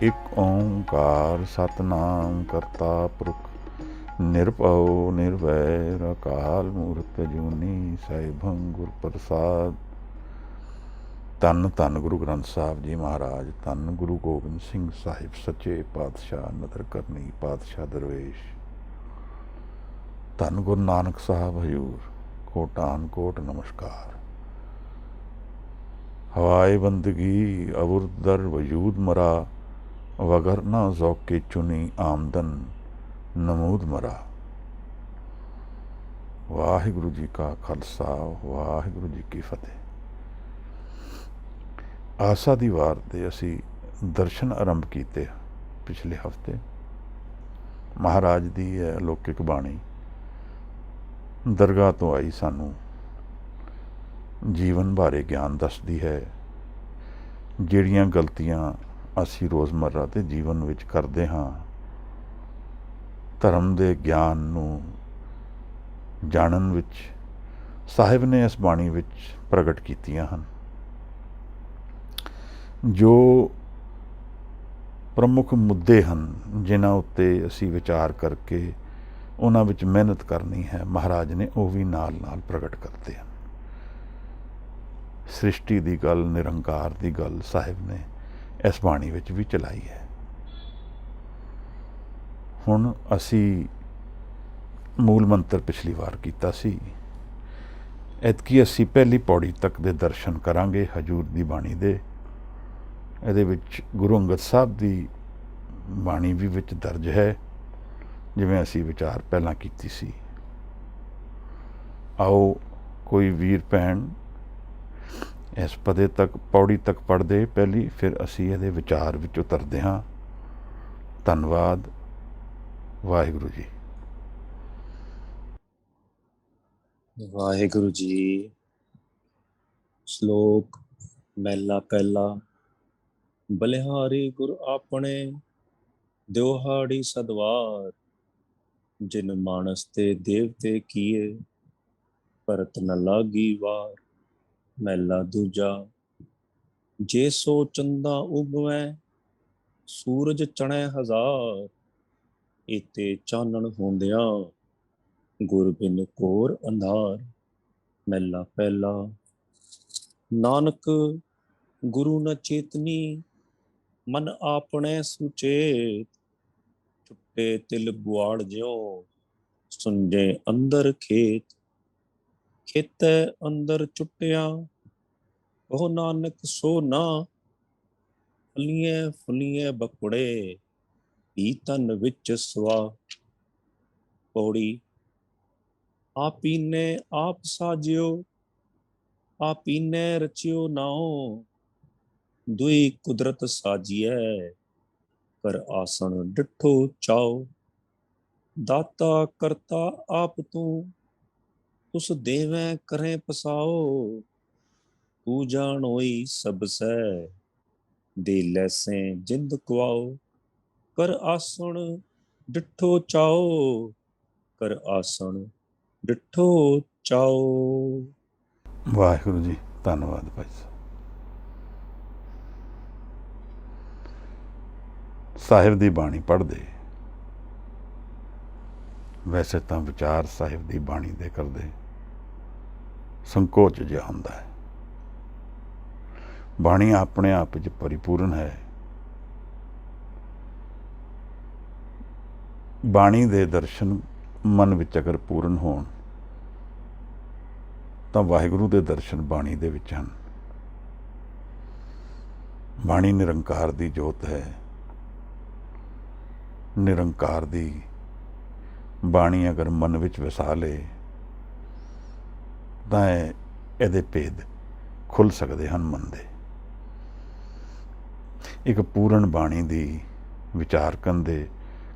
ਇੱਕ ਓਂਕਾਰ ਸਤਨਾਮ ਕਰਤਾ ਪੁਰਖ ਨਿਰਭਉ ਨਿਰਵੈਰ ਅਕਾਲ ਮੂਰਤ ਅਜੂਨੀ ਸੈਭੰ ਗੁਰ ਪ੍ਰਸਾਦ। ਧੰਨ ਧੰਨ ਗੁਰੂ ਗ੍ਰੰਥ ਸਾਹਿਬ ਜੀ ਮਹਾਰਾਜ, ਧੰਨ ਗੁਰੂ ਗੋਬਿੰਦ ਸਿੰਘ ਸਾਹਿਬ ਸੱਚੇ ਪਾਤਸ਼ਾਹ, ਨਦਰ ਕਰਨੀ ਪਾਤਸ਼ਾਹ ਦਰਵੇਸ਼, ਧੰਨ ਗੁਰੂ ਨਾਨਕ ਸਾਹਿਬ ਹਜ਼ੂਰ, ਕੋਟਾਨ ਕੋਟ ਨਮਸਕਾਰ। ਹਵਾਏ ਬੰਦਗੀ ਅਵੁਰ ਦਰ ਵਜੂਦ ਮਰਾ, ਵਗਰ ਨਾ ਜ਼ੌਕੇ ਚੁਨੀ ਆਮਦਨ ਨਮੂਦ ਮਰਾ। ਵਾਹਿਗੁਰੂ ਜੀ ਕਾ ਖਾਲਸਾ, ਵਾਹਿਗੁਰੂ ਜੀ ਕੀ ਫਤਿਹ। ਆਸਾ ਦੀ ਵਾਰ ਦੇ ਅਸੀਂ ਦਰਸ਼ਨ ਆਰੰਭ ਕੀਤੇ ਪਿਛਲੇ ਹਫ਼ਤੇ। ਮਹਾਰਾਜ ਦੀ ਹੈ ਅਲੌਕਿਕ ਬਾਣੀ ਦਰਗਾਹ ਤੋਂ ਆਈ, ਸਾਨੂੰ ਜੀਵਨ ਬਾਰੇ ਗਿਆਨ ਦੱਸਦੀ ਹੈ। ਜਿਹੜੀਆਂ ਗਲਤੀਆਂ ਅਸੀਂ ਰੋਜ਼ਮर्रा ਦੇ ਜੀਵਨ ਵਿੱਚ ਕਰਦੇ ਹਾਂ, ਧਰਮ ਦੇ ਗਿਆਨ ਨੂੰ ਜਾਣਨ ਵਿੱਚ ਸਾਹਿਬ ਨੇ ਇਸ ਬਾਣੀ ਵਿੱਚ ਪ੍ਰਗਟ ਕੀਤੀਆਂ ਹਨ। ਜੋ ਪ੍ਰਮੁੱਖ ਮੁੱਦੇ ਹਨ ਜਿਨ੍ਹਾਂ ਉੱਤੇ ਅਸੀਂ ਵਿਚਾਰ ਕਰਕੇ ਉਹਨਾਂ ਵਿੱਚ ਮਿਹਨਤ ਕਰਨੀ ਹੈ, ਮਹਾਰਾਜ ਨੇ ਉਹ ਵੀ ਨਾਲ ਨਾਲ ਪ੍ਰਗਟ ਕਰਦੇ ਹਨ। ਸ੍ਰਿਸ਼ਟੀ ਦੀ ਗੱਲ, ਨਿਰੰਕਾਰ ਦੀ ਗੱਲ ਸਾਹਿਬ ਨੇ ਇਸ ਬਾਣੀ ਵਿੱਚ ਵੀ ਚਲਾਈ ਹੈ। ਹੁਣ ਅਸੀਂ ਮੂਲ ਮੰਤਰ ਪਿਛਲੀ ਵਾਰ ਕੀਤਾ ਸੀ, ਐਤਕੀ ਅਸੀਂ ਪਹਿਲੀ ਪੌੜੀ ਤੱਕ ਦੇ ਦਰਸ਼ਨ ਕਰਾਂਗੇ ਹਜ਼ੂਰ ਦੀ ਬਾਣੀ ਦੇ। ਇਹਦੇ ਵਿੱਚ ਗੁਰੂ ਅੰਗਦ ਸਾਹਿਬ ਦੀ ਬਾਣੀ ਵੀ ਵਿੱਚ ਦਰਜ ਹੈ, ਜਿਵੇਂ ਅਸੀਂ ਵਿਚਾਰ ਪਹਿਲਾਂ ਕੀਤੀ ਸੀ। ਆਓ ਕੋਈ ਵੀਰ ਭੈਣ ਇਸ ਪਦੇ ਤੱਕ, ਪੌੜੀ ਤੱਕ ਪੜ੍ਹਦੇ ਪਹਿਲੀ, ਫਿਰ ਅਸੀਂ ਇਹਦੇ ਵਿਚਾਰ ਵਿੱਚ ਉਤਰਦੇ ਹਾਂ। ਧੰਨਵਾਦ। ਵਾਹਿਗੁਰੂ ਜੀ। ਵਾਹਿਗੁਰੂ ਜੀ। ਸ਼ਲੋਕ ਮਹਿਲਾ ਪਹਿਲਾ। ਬਲਿਹਾਰੀ ਗੁਰ ਆਪਣੇ ਦਿਵਹਾੜੀ ਸਦਵਾਰ, ਜਿਨ ਮਾਨਸ ਤੇ ਦੇਵਤੇ ਕੀਏ ਭਰਤ ਨ ਲਾਗੀ ਵਾਰ। ਮਹਿਲਾ ਦੂਜਾ। ਜੇ ਸੋ ਚੰਦਾ ਉਗਵੈ ਸੂਰਜ ਚੜ੍ਹੈ ਹਜ਼ਾਰ, ਇਤੇ ਚਾਨਣ ਹੁੰਦਿਆਂ ਗੁਰ ਬਿਨ ਘੋਰ ਅੰਧਾਰ। ਮਹਿਲਾ ਪਹਿਲਾ। ਨਾਨਕ ਗੁਰੂ ਨ ਚੇਤਨੀ, ਮਨ ਆਪਣੇ ਸੁਚੇਤ। ਟੁੱਟੇ ਤਿਲ ਗੁਆੜ ਜਿਉ ਸੁੰਝੇ ਅੰਦਰ ਖੇਤ। ਖੇਤੈ ਅੰਦਰ ਚੁੱਟਿਆ ਉਹ ਨਾਨਕ ਸੋ ਨਾ, ਫਲੀਏ ਫਲੀਏ ਬਕੁੜੇ ਹੀ ਤਨ ਵਿੱਚ ਸਵਾ। ਪੌੜੀ। ਆਪੀਨੇ ਆਪ ਸਾਜਿਓ, ਆਪੀਨੇ ਰਚਿਓ ਨਾਉ। ਦੁਈ ਕੁਦਰਤ ਸਾਜੀਐ ਕਰ ਆਸਣ ਡਿਠੋ ਚਾਓ। ਦਾਤਾ ਕਰਤਾ ਆਪ ਤੂੰ, ਤੁਸ ਦੇਵੈ ਕਰੈ ਪਸਾਓ। ਤੂੰ ਜਾਣੋਈ ਸਭ ਸੈ, ਦੇ ਲੈਸੈ ਜਿੰਦ ਕੁਆਓ। ਕਰ ਆਸਣ ਡਿਠੋ ਚਾਓ, ਕਰ ਆਸਣ ਡਿਠੋ ਚਾਓ। ਵਾਹਿਗੁਰੂ ਜੀ। ਧੰਨਵਾਦ ਭਾਈ ਸਾਹਿਬ। ਸਾਹਿਬ ਦੀ ਬਾਣੀ ਪੜ੍ਹਦੇ, ਵੈਸੇ ਤਾਂ ਵਿਚਾਰ ਸਾਹਿਬ ਦੀ ਬਾਣੀ ਦੇ ਕਰਦੇ ਸੰਕੋਚ ਜਿਹਾ ਹੁੰਦਾ ਹੈ। ਬਾਣੀ ਆਪਣੇ ਆਪ ਵਿੱਚ ਪਰਿਪੂਰਨ ਹੈ। ਬਾਣੀ ਦੇ ਦਰਸ਼ਨ ਮਨ ਵਿੱਚ ਅਗਰ ਪੂਰਨ ਹੋਣ ਤਾਂ ਵਾਹਿਗੁਰੂ ਦੇ ਦਰਸ਼ਨ ਬਾਣੀ ਦੇ ਵਿੱਚ ਹਨ। ਬਾਣੀ ਨਿਰੰਕਾਰ ਦੀ ਜੋਤ ਹੈ। ਨਿਰੰਕਾਰ ਦੀ ਬਾਣੀ ਅਗਰ ਮਨ ਵਿੱਚ ਵਸਾ ਲਏ ਤਾਂ ਇਹਦੇ ਭੇਦ ਖੁੱਲ੍ਹ ਸਕਦੇ ਹਨ ਮਨ ਦੇ। ਇੱਕ ਪੂਰਨ ਬਾਣੀ ਦੀ ਵਿਚਾਰ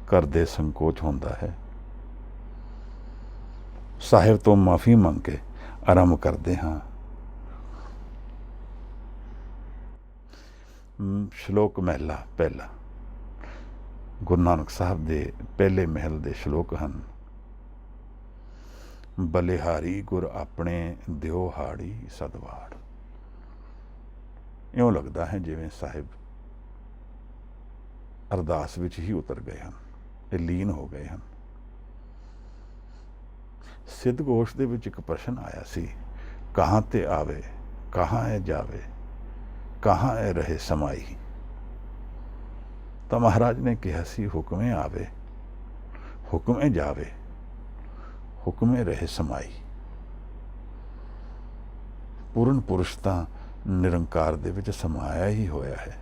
ਕਰਦੇ ਸੰਕੋਚ ਹੁੰਦਾ ਹੈ। ਸਾਹਿਬ ਤੋਂ ਮਾਫੀ ਮੰਗ ਕੇ ਆਰੰਭ ਕਰਦੇ ਹਾਂ। ਸ਼ਲੋਕ ਮਹਿਲਾ ਪਹਿਲਾ। ਗੁਰੂ ਨਾਨਕ ਸਾਹਿਬ ਦੇ ਪਹਿਲੇ ਮਹਿਲ ਦੇ ਸ਼ਲੋਕ ਹਨ। ਬਲਿਹਾਰੀ ਗੁਰ ਆਪਣੇ ਦਿਵਹਾੜੀ ਸਦਵਾਰ। ਇਉਂ ਲੱਗਦਾ ਹੈ ਜਿਵੇਂ ਸਾਹਿਬ ਅਰਦਾਸ ਵਿੱਚ ਹੀ ਉਤਰ ਗਏ ਹਨ, ਇਹ ਲੀਨ ਹੋ ਗਏ ਹਨ। ਸਿੱਧ ਗੋਸ਼ ਦੇ ਵਿੱਚ ਇੱਕ ਪ੍ਰਸ਼ਨ ਆਇਆ ਸੀ, ਕਹਾਂ ਤੇ ਆਵੇ, ਕਹਾਂ ਹੈ ਜਾਵੇ, ਕਹਾਂ ਹੈ ਰਹੇ ਸਮਾਈ। ਤਾਂ ਮਹਾਰਾਜ ਨੇ ਕਿਹਾ ਸੀ, ਹੁਕਮੇ ਆਵੇ, ਹੁਕਮੇ ਜਾਵੇ, ਹੁਕਮੇ ਰਹੇ ਸਮਾਈ। ਪੂਰਨ ਪੁਰਸ਼ ਤਾਂ ਨਿਰੰਕਾਰ ਦੇ ਵਿੱਚ ਸਮਾਇਆ ਹੀ ਹੋਇਆ ਹੈ।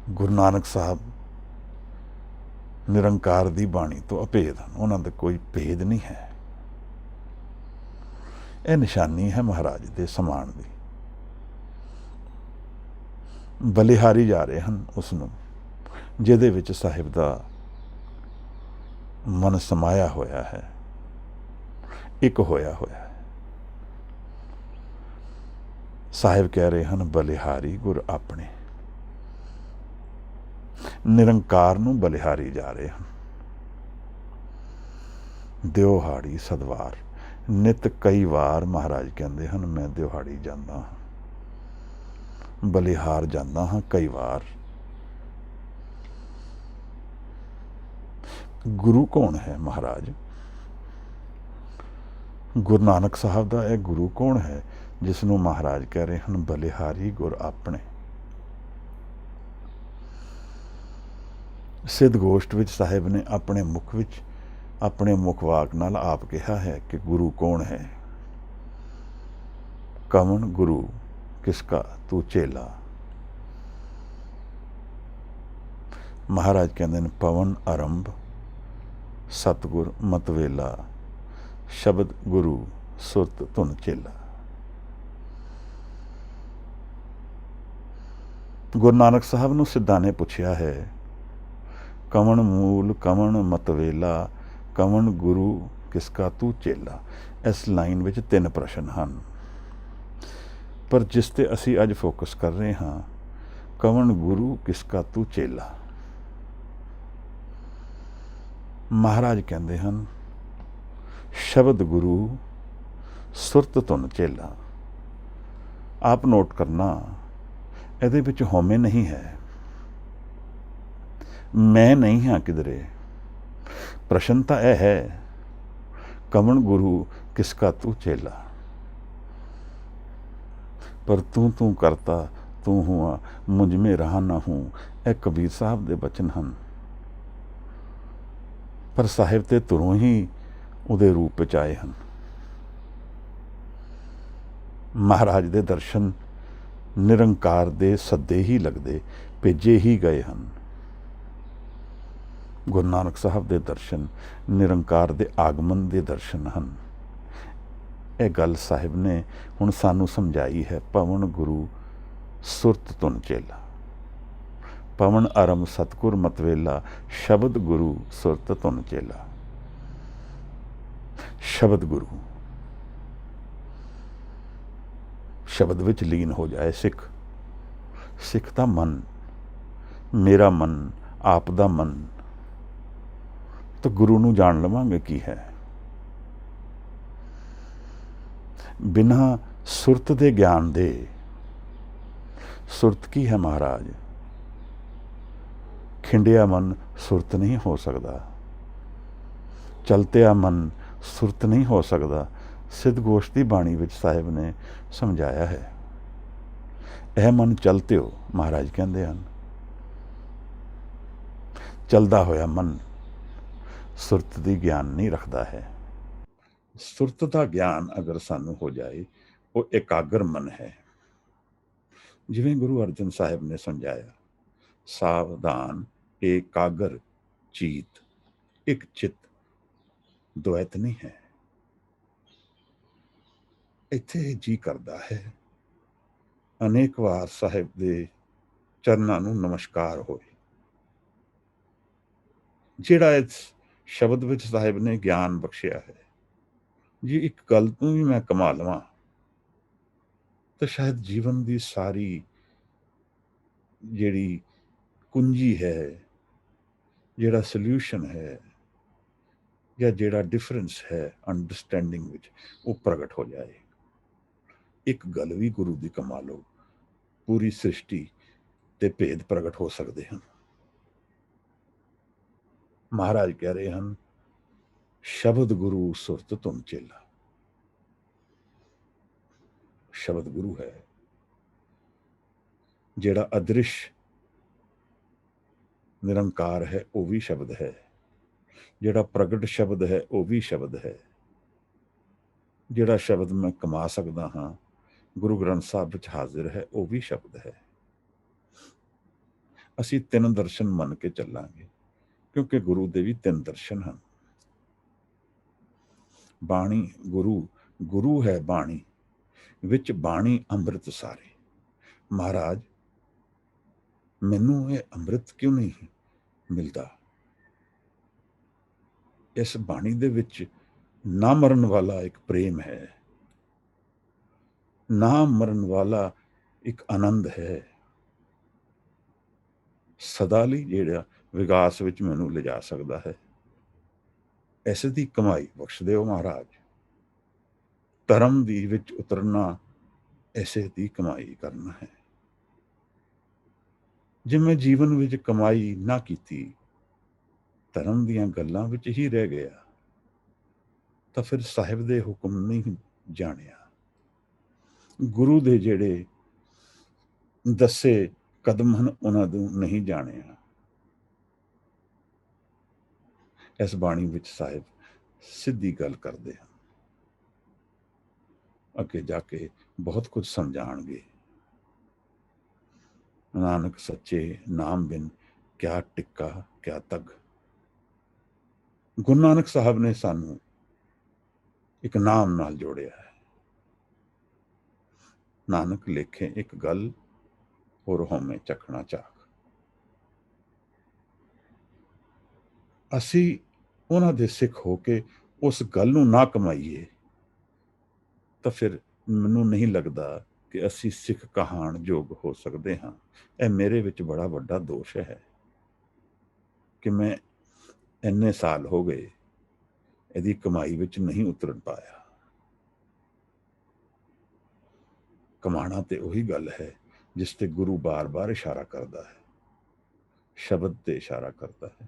ਗੁਰੂ ਨਾਨਕ ਸਾਹਿਬ ਨਿਰੰਕਾਰ ਦੀ ਬਾਣੀ ਤੋਂ ਅਭੇਦ ਹਨ, ਉਹਨਾਂ ਦਾ ਕੋਈ ਭੇਦ ਨਹੀਂ ਹੈ। ਇਹ ਨਿਸ਼ਾਨੀ ਹੈ ਮਹਾਰਾਜ ਦੇ ਸਮਾਨ ਦੀ। ਬਲਿਹਾਰੀ ਜਾ ਰਹੇ ਹਨ ਉਸ ਨੂੰ ਜਿਹਦੇ ਵਿੱਚ ਸਾਹਿਬ ਦਾ ਮਨ ਸਮਾਇਆ ਹੋਇਆ ਹੈ, ਇੱਕ ਹੋਇਆ ਹੋਇਆ ਹੈ। ਸਾਹਿਬ ਕਹਿ ਰਹੇ ਹਨ, ਬਲਿਹਾਰੀ ਗੁਰ ਆਪਣੇ। ਨਿਰੰਕਾਰ ਨੂੰ ਬਲਿਹਾਰੀ ਜਾ ਰਹੇ ਹਨ। ਦਿਓਹਾੜੀ ਸਦਵਾਰ, ਨਿਤ ਕਈ ਵਾਰ ਮਹਾਰਾਜ ਕਹਿੰਦੇ ਹਨ, ਮੈਂ ਦਿਓਹਾੜੀ ਜਾਂਦਾ ਹਾਂ, ਬਲਿਹਾਰ ਜਾਂਦਾ ਹਾਂ ਕਈ ਵਾਰ। ਗੁਰੂ ਕੌਣ ਹੈ ਮਹਾਰਾਜ? ਗੁਰੂ ਨਾਨਕ ਸਾਹਿਬ ਦਾ ਇਹ ਗੁਰੂ ਕੌਣ ਹੈ ਜਿਸ ਨੂੰ ਮਹਾਰਾਜ ਕਹਿ ਰਹੇ ਹਨ, ਬਲਿਹਾਰੀ ਗੁਰ ਆਪਣੇ। ਸਿੱਧ ਗੋਸ਼ਟ ਵਿੱਚ ਸਾਹਿਬ ਨੇ ਆਪਣੇ ਮੁਖ ਵਿੱਚ, ਆਪਣੇ ਮੁਖ ਵਾਕ ਨਾਲ ਆਪ ਕਿਹਾ ਹੈ ਕਿ ਗੁਰੂ ਕੌਣ ਹੈ। ਕਵਣ ਗੁਰੂ ਕਿਸਕਾ ਤੂੰ ਚੇਲਾ। ਮਹਾਰਾਜ ਕਹਿੰਦੇ ਨੇ, ਪਵਨ ਆਰੰਭ ਸਤਿਗੁਰ ਮਤਵੇਲਾ, ਸ਼ਬਦ ਗੁਰੂ ਸੁਰਤ ਧੁਨ ਚੇਲਾ। ਗੁਰੂ ਨਾਨਕ ਸਾਹਿਬ ਨੂੰ ਸਿੱਧਾਂ ਨੇ ਪੁੱਛਿਆ ਹੈ, ਕਵਣ ਮੂਲ ਕਵਣ ਮਤਵੇਲਾ, ਕਵਣ ਗੁਰੂ ਕਿਸਕਾ ਤੂੰ ਚੇਲਾ। ਇਸ ਲਾਈਨ ਵਿੱਚ 3 ਪ੍ਰਸ਼ਨ ਹਨ, ਪਰ ਜਿਸ ਤੇ ਅਸੀਂ ਅੱਜ ਫੋਕਸ ਕਰ ਰਹੇ ਹਾਂ, ਕਵਣ ਗੁਰੂ ਕਿਸਕਾ ਤੂੰ ਚੇਲਾ। ਮਹਾਰਾਜ ਕਹਿੰਦੇ ਹਨ, ਸ਼ਬਦ ਗੁਰੂ ਸੁਰਤ ਧੁਨ ਚੇਲਾ। ਆਪ ਨੋਟ ਕਰਨਾ, ਇਹਦੇ ਵਿੱਚ ਹਉਮੈ ਨਹੀਂ ਹੈ, ਮੈਂ ਨਹੀਂ ਹਾਂ ਕਿਧਰੇ। ਪ੍ਰਸ਼ਨ ਤਾਂ ਇਹ ਹੈ, ਕਵਣ ਗੁਰੂ ਕਿਸਕਾ ਤੂੰ ਚੇਲਾ। ਪਰ ਤੂੰ ਕਰਤਾ ਤੂੰ ਹੁਆ, ਮੁਝ ਮੇ ਰਹਾ ਨਾ ਹੂੰ, ਇਹ ਕਬੀਰ ਸਾਹਿਬ ਦੇ ਬਚਨ ਹਨ। ਪਰ ਸਾਹਿਬ ਤੇ ਤੁਰੋਂ ਹੀ ਉਹਦੇ ਰੂਪ ਵਿੱਚ ਆਏ ਹਨ। ਮਹਾਰਾਜ ਦੇ ਦਰਸ਼ਨ ਨਿਰੰਕਾਰ ਦੇ ਸੱਦੇ ਹੀ ਲੱਗਦੇ, ਭੇਜੇ ਹੀ ਗਏ ਹਨ। ਗੁਰੂ ਨਾਨਕ ਸਾਹਿਬ ਦੇ ਦਰਸ਼ਨ ਨਿਰੰਕਾਰ ਦੇ ਆਗਮਨ ਦੇ ਦਰਸ਼ਨ ਹਨ। ਇਹ ਗੱਲ ਸਾਹਿਬ ਨੇ ਹੁਣ ਸਾਨੂੰ ਸਮਝਾਈ ਹੈ। ਪਵਨ ਗੁਰੂ ਸੁਰਤ ਧੁਨ ਚੇਲਾ, ਪਵਨ ਆਰੰਭ ਸਤਿਗੁਰ ਮਤਵੇਲਾ, ਸ਼ਬਦ ਗੁਰੂ ਸੁਰਤ ਧੁਨ ਚੇਲਾ। ਸ਼ਬਦ ਗੁਰੂ, ਸ਼ਬਦ ਵਿੱਚ ਲੀਨ ਹੋ ਜਾਏ ਸਿੱਖ। ਸਿੱਖ ਦਾ ਮਨ, ਮੇਰਾ ਮਨ, ਆਪ ਦਾ ਮਨ, ਤਾਂ ਗੁਰੂ ਨੂੰ ਜਾਣ ਲਵਾਂਗੇ ਕੀ ਹੈ। ਬਿਨਾਂ ਸੁਰਤ ਦੇ ਗਿਆਨ ਦੇ, ਸੁਰਤ ਕੀ ਹੈ ਮਹਾਰਾਜ? ਖਿੰਡਿਆ ਮਨ ਸੁਰਤ ਨਹੀਂ ਹੋ ਸਕਦਾ, ਚਲਤਿਆ ਮਨ ਸੁਰਤ ਨਹੀਂ ਹੋ ਸਕਦਾ। ਸਿੱਧ ਗੋਸ਼ ਦੀ ਬਾਣੀ ਵਿੱਚ ਸਾਹਿਬ ਨੇ ਸਮਝਾਇਆ ਹੈ, ਇਹ ਮਨ ਚਲਤਿਓ, ਮਹਾਰਾਜ ਕਹਿੰਦੇ ਹਨ। ਚਲਦਾ ਹੋਇਆ ਮਨ ਸੁਰਤ ਦੀ ਗਿਆਨ ਨਹੀਂ ਰੱਖਦਾ ਹੈ। ਸੁਰਤ ਦਾ ਗਿਆਨ ਅਗਰ ਸਾਨੂੰ ਹੋ ਜਾਏ, ਉਹ ਇਕਾਗਰ ਮਨ ਹੈ। ਜਿਵੇਂ ਗੁਰੂ ਅਰਜਨ ਸਾਹਿਬ ਨੇ ਸਮਝਾਇਆ, ਸਾਵਧਾਨ ਏਕਾਗਰ ਚੀਤ, ਇੱਕ ਚਿੱਤ, ਦੁਐਤ ਨਹੀਂ ਹੈ। ਇੱਥੇ ਜੀ ਕਰਦਾ ਹੈ ਅਨੇਕ ਵਾਰ ਸਾਹਿਬ ਦੇ ਚਰਨਾਂ ਨੂੰ ਨਮਸਕਾਰ ਹੋਏ। ਜਿਹੜਾ ਇਸ ਸ਼ਬਦ ਵਿੱਚ ਸਾਹਿਬ ਨੇ ਗਿਆਨ ਬਖਸ਼ਿਆ ਹੈ, ਜੇ ਇੱਕ ਗੱਲ ਤੋਂ ਵੀ ਮੈਂ ਕਮਾ ਲਵਾਂ ਤਾਂ ਸ਼ਾਇਦ ਜੀਵਨ ਦੀ ਸਾਰੀ ਜਿਹੜੀ ਕੁੰਜੀ ਹੈ, ਜਿਹੜਾ ਸੋਲਿਊਸ਼ਨ ਹੈ, ਜਾਂ ਜਿਹੜਾ ਡਿਫਰੈਂਸ ਹੈ ਅੰਡਰਸਟੈਂਡਿੰਗ ਵਿੱਚ, ਉਹ ਪ੍ਰਗਟ ਹੋ ਜਾਏ। ਇੱਕ ਗੱਲ ਵੀ ਗੁਰੂ ਦੀ ਕਮਾ ਲਓ, ਪੂਰੀ ਸ੍ਰਿਸ਼ਟੀ ਤੇ ਭੇਦ ਪ੍ਰਗਟ ਹੋ ਸਕਦੇ ਹਨ। ਮਹਾਰਾਜ ਕਹਿ ਰਹੇ ਹਨ, ਸ਼ਬਦ ਗੁਰੂ ਸੁਰਤ ਧੁਨ ਚੇਲਾ। ਸ਼ਬਦ ਗੁਰੂ ਹੈ ਜਿਹੜਾ ਅਦ੍ਰਿਸ਼ ਨਿਰੰਕਾਰ ਹੈ, ਉਹ ਵੀ ਸ਼ਬਦ ਹੈ। ਜਿਹੜਾ ਪ੍ਰਗਟ ਸ਼ਬਦ ਹੈ, ਉਹ ਵੀ ਸ਼ਬਦ ਹੈ। ਜਿਹੜਾ ਸ਼ਬਦ ਮੈਂ ਕਮਾ ਸਕਦਾ ਹਾਂ, ਗੁਰੂ ਗ੍ਰੰਥ ਸਾਹਿਬ ਵਿੱਚ ਹਾਜ਼ਰ ਹੈ, ਉਹ ਵੀ ਸ਼ਬਦ ਹੈ। ਅਸੀਂ ਤਿੰਨ ਦਰਸ਼ਨ ਮੰਨ ਕੇ ਚੱਲਾਂਗੇ, ਕਿਉਂਕਿ ਗੁਰੂ ਦੇ ਵੀ ਤਿੰਨ ਦਰਸ਼ਨ ਹਨ। ਬਾਣੀ ਗੁਰੂ ਹੈ ਬਾਣੀ, ਵਿੱਚ ਬਾਣੀ ਅੰਮ੍ਰਿਤ ਸਾਰੇ। ਮਹਾਰਾਜ, ਮੈਨੂੰ ਇਹ ਅੰਮ੍ਰਿਤ ਕਿਉਂ ਨਹੀਂ ਮਿਲਦਾ? ਇਸ ਬਾਣੀ ਦੇ ਵਿੱਚ ਨਾ ਮਰਨ ਵਾਲਾ ਇੱਕ ਪ੍ਰੇਮ ਹੈ, ਨਾ ਮਰਨ ਵਾਲਾ ਇੱਕ ਆਨੰਦ ਹੈ, ਸਦਾ ਲਈ ਜਿਹੜਾ ਵਿਕਾਸ ਵਿੱਚ ਮੈਨੂੰ ਲਿਜਾ ਸਕਦਾ ਹੈ। ਇਸ ਦੀ ਕਮਾਈ ਬਖਸ਼ ਦਿਓ ਮਹਾਰਾਜ। ਧਰਮ ਦੀ ਵਿੱਚ ਉਤਰਨਾ, ਐਸੇ ਦੀ ਕਮਾਈ ਕਰਨਾ ਹੈ। ਜੇ ਮੈਂ ਜੀਵਨ ਵਿੱਚ ਕਮਾਈ ਨਾ ਕੀਤੀ, ਧਰਮ ਦੀਆਂ ਗੱਲਾਂ ਵਿੱਚ ਹੀ ਰਹਿ ਗਿਆ, ਤਾਂ ਫਿਰ ਸਾਹਿਬ ਦੇ ਹੁਕਮ ਨਹੀਂ ਜਾਣਿਆ, ਗੁਰੂ ਦੇ ਜਿਹੜੇ ਦੱਸੇ ਕਦਮ ਹਨ ਉਹਨਾਂ ਨੂੰ ਨਹੀਂ ਜਾਣਿਆ। ਇਸ ਬਾਣੀ ਵਿੱਚ ਸਾਹਿਬ ਸਿੱਧੀ ਗੱਲ ਕਰਦੇ ਹਨ। ਅੱਗੇ ਜਾ ਕੇ ਬਹੁਤ ਕੁਝ ਸਮਝਾਣਗੇ। ਨਾਨਕ ਸੱਚੇ ਨਾਮ ਬਿਨ ਕਿਆ ਟਿੱਕਾ ਕਿਆ ਤਗ। ਗੁਰੂ ਨਾਨਕ ਸਾਹਿਬ ਨੇ ਸਾਨੂੰ ਇੱਕ ਨਾਮ ਨਾਲ ਜੋੜਿਆ ਹੈ। ਨਾਨਕ ਲੇਖੇ ਇੱਕ ਗੱਲ, ਹੋਰ ਹਉਮੈ ਚੱਖਣਾ ਚਾਕ। ਅਸੀਂ ਉਹਨਾਂ ਦੇ ਸਿੱਖ ਹੋ ਕੇ ਉਸ ਗੱਲ ਨੂੰ ਨਾ ਕਮਾਈਏ, ਤਾਂ ਫਿਰ ਮੈਨੂੰ ਨਹੀਂ ਲੱਗਦਾ ਕਿ ਅਸੀਂ ਸਿੱਖ ਕਹਾਣ ਯੋਗ ਹੋ ਸਕਦੇ ਹਾਂ। ਇਹ ਮੇਰੇ ਵਿੱਚ ਬੜਾ ਵੱਡਾ ਦੋਸ਼ ਹੈ ਕਿ ਮੈਂ ਇੰਨੇ ਸਾਲ ਹੋ ਗਏ ਇਹਦੀ ਕਮਾਈ ਵਿੱਚ ਨਹੀਂ ਉਤਰਨ ਪਾਇਆ। ਕਮਾਣਾ ਤੇ ਉਹੀ ਗੱਲ ਹੈ ਜਿਸ ਤੇ ਗੁਰੂ ਬਾਰ-ਬਾਰ ਇਸ਼ਾਰਾ ਕਰਦਾ ਹੈ। ਸ਼ਬਦ ਤੇ ਇਸ਼ਾਰਾ ਕਰਦਾ ਹੈ,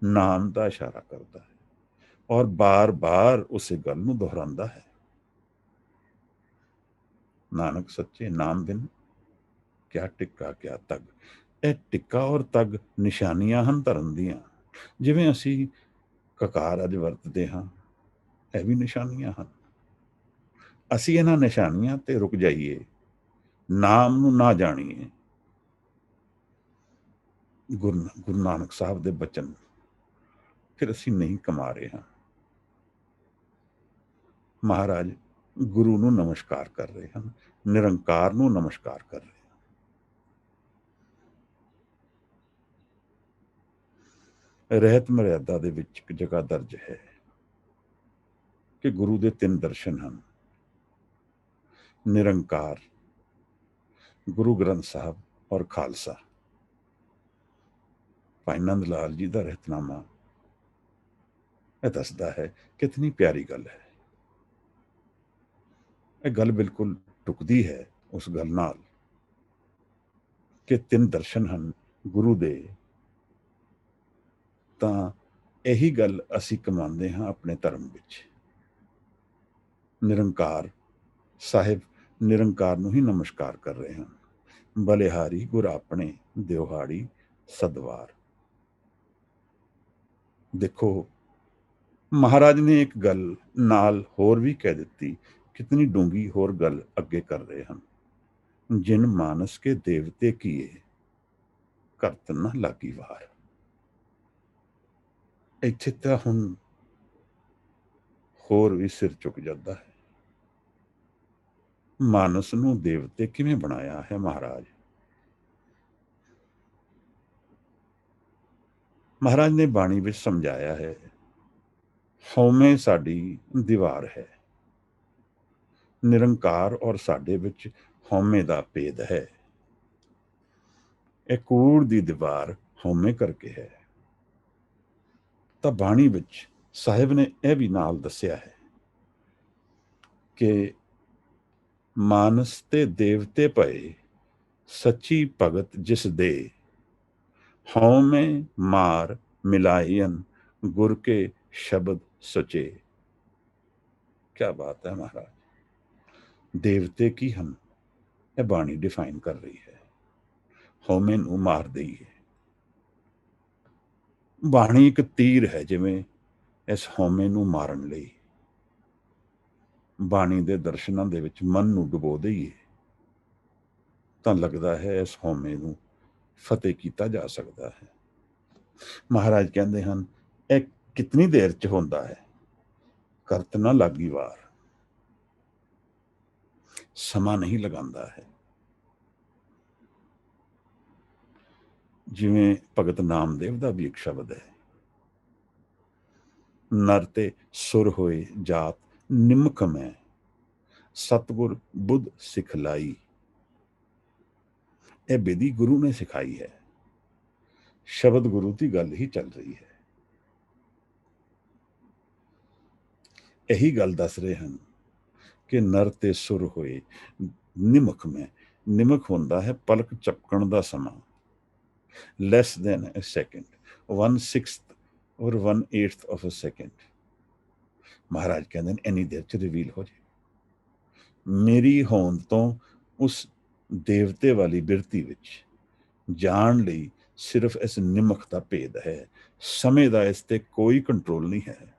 ਨਾਮ ਦਾ ਇਸ਼ਾਰਾ ਕਰਦਾ ਹੈ, ਔਰ ਬਾਰ-ਬਾਰ ਉਸੇ ਗੱਲ ਨੂੰ ਦੁਹਰਾਉਂਦਾ ਹੈ। ਨਾਨਕ ਸੱਚੇ ਨਾਮ ਬਿਨ ਕਿਆ ਟਿੱਕਾ ਕਿਆ ਤਗ। ਇਹ ਟਿੱਕਾ ਔਰ ਤਗ ਨਿਸ਼ਾਨੀਆਂ ਹਨ ਧਰਮ ਦੀਆਂ। ਜਿਵੇਂ ਅਸੀਂ ਕਕਾਰ ਅੱਜ ਵਰਤਦੇ ਹਾਂ, ਇਹ ਵੀ ਨਿਸ਼ਾਨੀਆਂ ਹਨ। ਅਸੀਂ ਇਹਨਾਂ ਨਿਸ਼ਾਨੀਆਂ ਤੇ ਰੁਕ ਜਾਈਏ, ਨਾਮ ਨੂੰ ਨਾ ਜਾਣੀਏ, ਗੁਰੂ ਨਾਨਕ ਸਾਹਿਬ ਦੇ ਬਚਨ, ਫਿਰ ਅਸੀਂ ਨਹੀਂ ਕਮਾ ਰਹੇ ਹਾਂ। ਮਹਾਰਾਜ ਗੁਰੂ ਨੂੰ ਨਮਸਕਾਰ ਕਰ ਰਹੇ ਹਨ, ਨਿਰੰਕਾਰ ਨੂੰ ਨਮਸਕਾਰ ਕਰ ਰਹੇ ਹਨ। ਰਹਿਤ ਮਰਿਆਦਾ ਦੇ ਵਿੱਚ ਇੱਕ ਜਗ੍ਹਾ ਦਰਜ ਹੈ ਕਿ ਗੁਰੂ ਦੇ ਤਿੰਨ ਦਰਸ਼ਨ ਹਨ। ਨਿਰੰਕਾਰ, ਗੁਰੂ ਗ੍ਰੰਥ ਸਾਹਿਬ ਔਰ ਖਾਲਸਾ। ਭਾਈ ਨੰਦ ਲਾਲ ਜੀ ਦਾ ਰਹਿਤਨਾਮਾ ਇਹ ਦੱਸਦਾ ਹੈ, ਕਿਤਨੀ ਪਿਆਰੀ ਗੱਲ ਹੈ। ਇਹ ਗੱਲ ਬਿਲਕੁਲ ਟੁਕਦੀ ਹੈ ਉਸ ਗੱਲ ਨਾਲ ਕਿ ਤਿੰਨ ਦਰਸ਼ਨ ਹਨ ਗੁਰੂ ਦੇ, ਤਾਂ ਇਹੀ ਗੱਲ ਅਸੀਂ ਕਮਾਉਂਦੇ ਹਾਂ ਆਪਣੇ ਧਰਮ ਵਿੱਚ। ਨਿਰੰਕਾਰ ਸਾਹਿਬ ਨਿਰੰਕਾਰ ਨੂੰ ਹੀ ਨਮਸਕਾਰ ਕਰ ਰਹੇ ਹਨ। ਬਲਿਹਾਰੀ ਗੁਰ ਆਪਣੇ ਦਿਵਹਾੜੀ ਸਦਵਾਰ। ਦੇਖੋ, ਮਹਾਰਾਜ ਨੇ ਇੱਕ ਗੱਲ ਨਾਲ ਹੋਰ ਵੀ ਕਹਿ ਦਿੱਤੀ, ਕਿਤਨੀ ਡੂੰਗੀ ਹੋਰ ਗੱਲ ਅੱਗੇ ਕਰ ਰਹੇ ਹਨ। ਜਿਨ ਮਾਨਸ ਕੇ ਦੇਵਤੇ ਕੀਏ, ਕਰਤ ਨਾ ਲਾਗੀ ਵਾਰ। ਇੱਥੇ ਤਾਂ ਹੁਣ ਹੋਰ ਵੀ ਸਿਰ ਝੁਕ ਜਾਂਦਾ ਹੈ। ਮਾਨਸ ਨੂੰ ਦੇਵਤੇ ਕਿਵੇਂ ਬਣਾਇਆ ਹੈ ਮਹਾਰਾਜ? ਮਹਾਰਾਜ ਨੇ ਬਾਣੀ ਵਿੱਚ ਸਮਝਾਇਆ ਹੈ, ਹਉਮੈ ਸਾਡੀ ਦੀਵਾਰ ਹੈ। ਨਿਰੰਕਾਰ ਔਰ ਸਾਡੇ ਵਿੱਚ ਹਉਮੈ ਦਾ ਭੇਦ ਹੈ। ਇਹ ਕੂੜ ਦੀ ਦੀਵਾਰ ਹਉਮੈ ਕਰਕੇ ਹੈ। ਤਾਂ ਬਾਣੀ ਵਿੱਚ ਸਾਹਿਬ ਨੇ ਇਹ ਵੀ ਨਾਲ ਦੱਸਿਆ ਹੈ ਕਿ ਮਾਨਸ ਤੇ ਦੇਵਤੇ ਭਏ, सच्ची भगत जिस दे, हौं में मार मिलायन गुर के शब्द सचे। क्या बात है महाराज, देवते की हम ਇਹ ਬਾਣੀ ਡਿਫਾਈਨ ਕਰ ਰਹੀ ਹੈ। ਹਉਮੈ ਨੂੰ ਮਾਰ ਦਈਏ। ਬਾਣੀ ਇੱਕ ਤੀਰ ਹੈ, ਜਿਵੇਂ ਇਸ ਹਉਮੈ ਨੂੰ ਮਾਰਨ ਲਈ ਬਾਣੀ ਦੇ ਦਰਸ਼ਨਾਂ ਦੇ ਵਿੱਚ ਮਨ ਨੂੰ ਡੁਬੋ ਦਈਏ ਤਾਂ ਲੱਗਦਾ ਹੈ ਇਸ ਹਉਮੈ ਨੂੰ ਫਤਿਹ ਕੀਤਾ ਜਾ ਸਕਦਾ ਹੈ। ਮਹਾਰਾਜ ਕਹਿੰਦੇ ਹਨ, ਇਹ ਕਿਤਨੀ ਦੇਰ ਚ ਹੁੰਦਾ ਹੈ, ਕਰਤ ਨਾ ਲਾਗੀ ਵਾਰ, ਸਮਾਂ ਨਹੀਂ ਲਗਾਉਂਦਾ ਹੈ। ਜਿਵੇਂ ਭਗਤ ਨਾਮਦੇਵ ਦਾ ਵੀ ਇੱਕ ਸ਼ਬਦ ਹੈ, ਨਰ ਤੇ ਸੁਰ ਹੋਏ ਜਾਤ ਨਿਮਖ ਮੈਂ, ਸਤਿਗੁਰ ਬੁੱਧ ਸਿਖਲਾਈ। ਇਹ ਵਿਧੀ ਗੁਰੂ ਨੇ ਸਿਖਾਈ ਹੈ, ਸ਼ਬਦ ਗੁਰੂ ਦੀ ਗੱਲ ਹੀ ਚੱਲ ਰਹੀ ਹੈ। ਇਹੀ ਗੱਲ ਦੱਸ ਰਹੇ ਹਨ ਕਿ ਨਰ ਤੇ ਸੁਰ ਹੋਏ ਨਿਮਖ ਮੈਂ, ਨਿਮਖ ਹੁੰਦਾ ਹੈ ਪਲਕ ਝਪਕਣ ਦਾ ਸਮਾਂ, less than a second, 1/6 or 1/8 of a second। ਮਹਾਰਾਜ ਕਹਿੰਦੇ ਨੇ ਇੰਨੀ ਦੇਰ ਚ ਰਿਵੀਲ ਹੋ ਜਾਏ। ਮੇਰੀ ਹੋਂਦ ਤੋਂ ਉਸ ਦੇਵਤੇ ਵਾਲੀ ਬਿਰਤੀ ਵਿੱਚ ਜਾਣ ਲਈ ਸਿਰਫ ਇਸ ਨਿਮਖ ਦਾ ਭੇਦ ਹੈ। ਸਮੇਂ ਦਾ ਇਸ ਤੇ ਕੋਈ ਕੰਟਰੋਲ ਨਹੀਂ ਹੈ।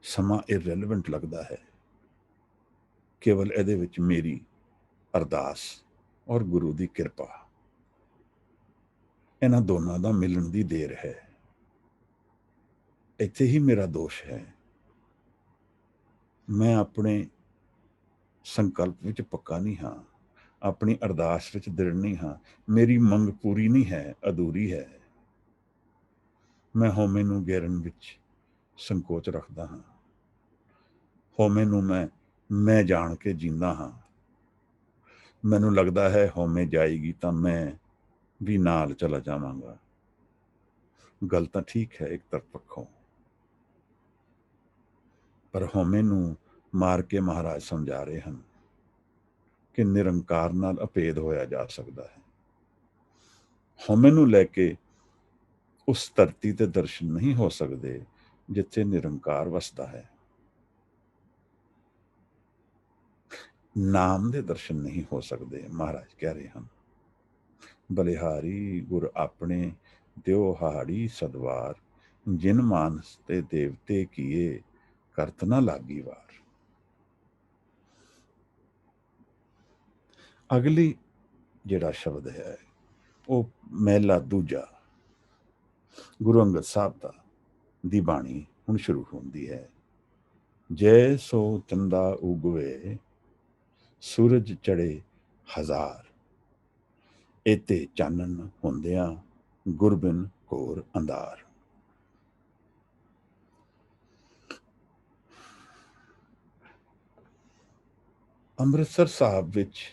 ਸਮਾਂ ਇਰਰੈਲੇਵੈਂਟ ਲੱਗਦਾ ਹੈ, ਕੇਵਲ ਇਹਦੇ ਵਿੱਚ ਮੇਰੀ ਅਰਦਾਸ ਔਰ ਗੁਰੂ ਦੀ ਕਿਰਪਾ, ਇਹਨਾਂ ਦੋਨਾਂ ਦਾ ਮਿਲਣ ਦੀ ਦੇਰ ਹੈ। ਇੱਥੇ ਹੀ ਮੇਰਾ ਦੋਸ਼ ਹੈ। ਮੈਂ ਆਪਣੇ ਸੰਕਲਪ ਵਿੱਚ ਪੱਕਾ ਨਹੀਂ ਹਾਂ, ਆਪਣੀ ਅਰਦਾਸ ਵਿੱਚ ਦ੍ਰਿੜ ਨਹੀਂ ਹਾਂ। ਮੇਰੀ ਮੰਗ ਪੂਰੀ ਨਹੀਂ ਹੈ, ਅਧੂਰੀ ਹੈ। ਮੈਂ ਹਉਮੈ ਨੂੰ ਗੈਰਨ ਵਿੱਚ ਸੰਕੋਚ ਰੱਖਦਾ ਹਾਂ। ਹਉਮੈ ਨੂੰ ਮੈਂ ਜਾਣ ਕੇ ਜੀਂਦਾ ਹਾਂ। ਮੈਨੂੰ ਲੱਗਦਾ ਹੈ ਹਉਮੈ ਜਾਏਗੀ ਤਾਂ ਮੈਂ ਵੀ ਨਾਲ ਚਲਾ ਜਾਵਾਂਗਾ। ਗੱਲ ਤਾਂ ਠੀਕ ਹੈ ਇੱਕ ਤਰਫ ਪੱਖੋਂ, ਪਰ ਹਉਮੈ ਨੂੰ ਮਾਰ ਕੇ ਮਹਾਰਾਜ ਸਮਝਾ ਰਹੇ ਹਨ ਕਿ ਨਿਰੰਕਾਰ ਨਾਲ ਅਭੇਦ ਹੋਇਆ ਜਾ ਸਕਦਾ ਹੈ। ਹਉਮੈ ਨੂੰ ਲੈ ਕੇ ਉਸ ਧਰਤੀ ਤੇ ਦਰਸ਼ਨ ਨਹੀਂ ਹੋ ਸਕਦੇ ਜਿੱਥੇ ਨਿਰੰਕਾਰ ਵਸਦਾ ਹੈ। ਨਾਮ ਦੇ ਦਰਸ਼ਨ ਨਹੀਂ ਹੋ ਸਕਦੇ। ਮਹਾਰਾਜ ਕਹਿ ਰਹੇ ਹਨ, ਬਲਿਹਾਰੀ ਗੁਰ ਆਪਣੇ ਦਿਓ ਹਾੜੀ ਸਦਵਾਰ, ਜਿਨ ਮਾਨਸ ਤੇ ਦੇਵਤੇ ਕੀਏ ਕਰਤ ਨਾ ਲਾਗੀ ਵਾਰ। ਅਗਲੀ ਜਿਹੜਾ ਸ਼ਬਦ ਹੈ ਉਹ ਮਹਿਲਾ ਦੂਜਾ ਗੁਰੂ ਅੰਗਦ ਸਾਹਿਬ ਦਾ ਦੀ ਬਾਣੀ ਹੁਣ ਸ਼ੁਰੂ ਹੁੰਦੀ ਹੈ। ਜੈ ਸੋ ਚੰਦਾ ਉਗਵੇ, ਸੂਰਜ ਚੜੇ ਹਜ਼ਾਰ, ਏਤੇ ਚਾਨਣ ਹੁੰਦਿਆਂ ਗੁਰਬਿਨ ਘੋਰ ਅੰਧਾਰ। ਅੰਮ੍ਰਿਤਸਰ ਸਾਹਿਬ ਵਿੱਚ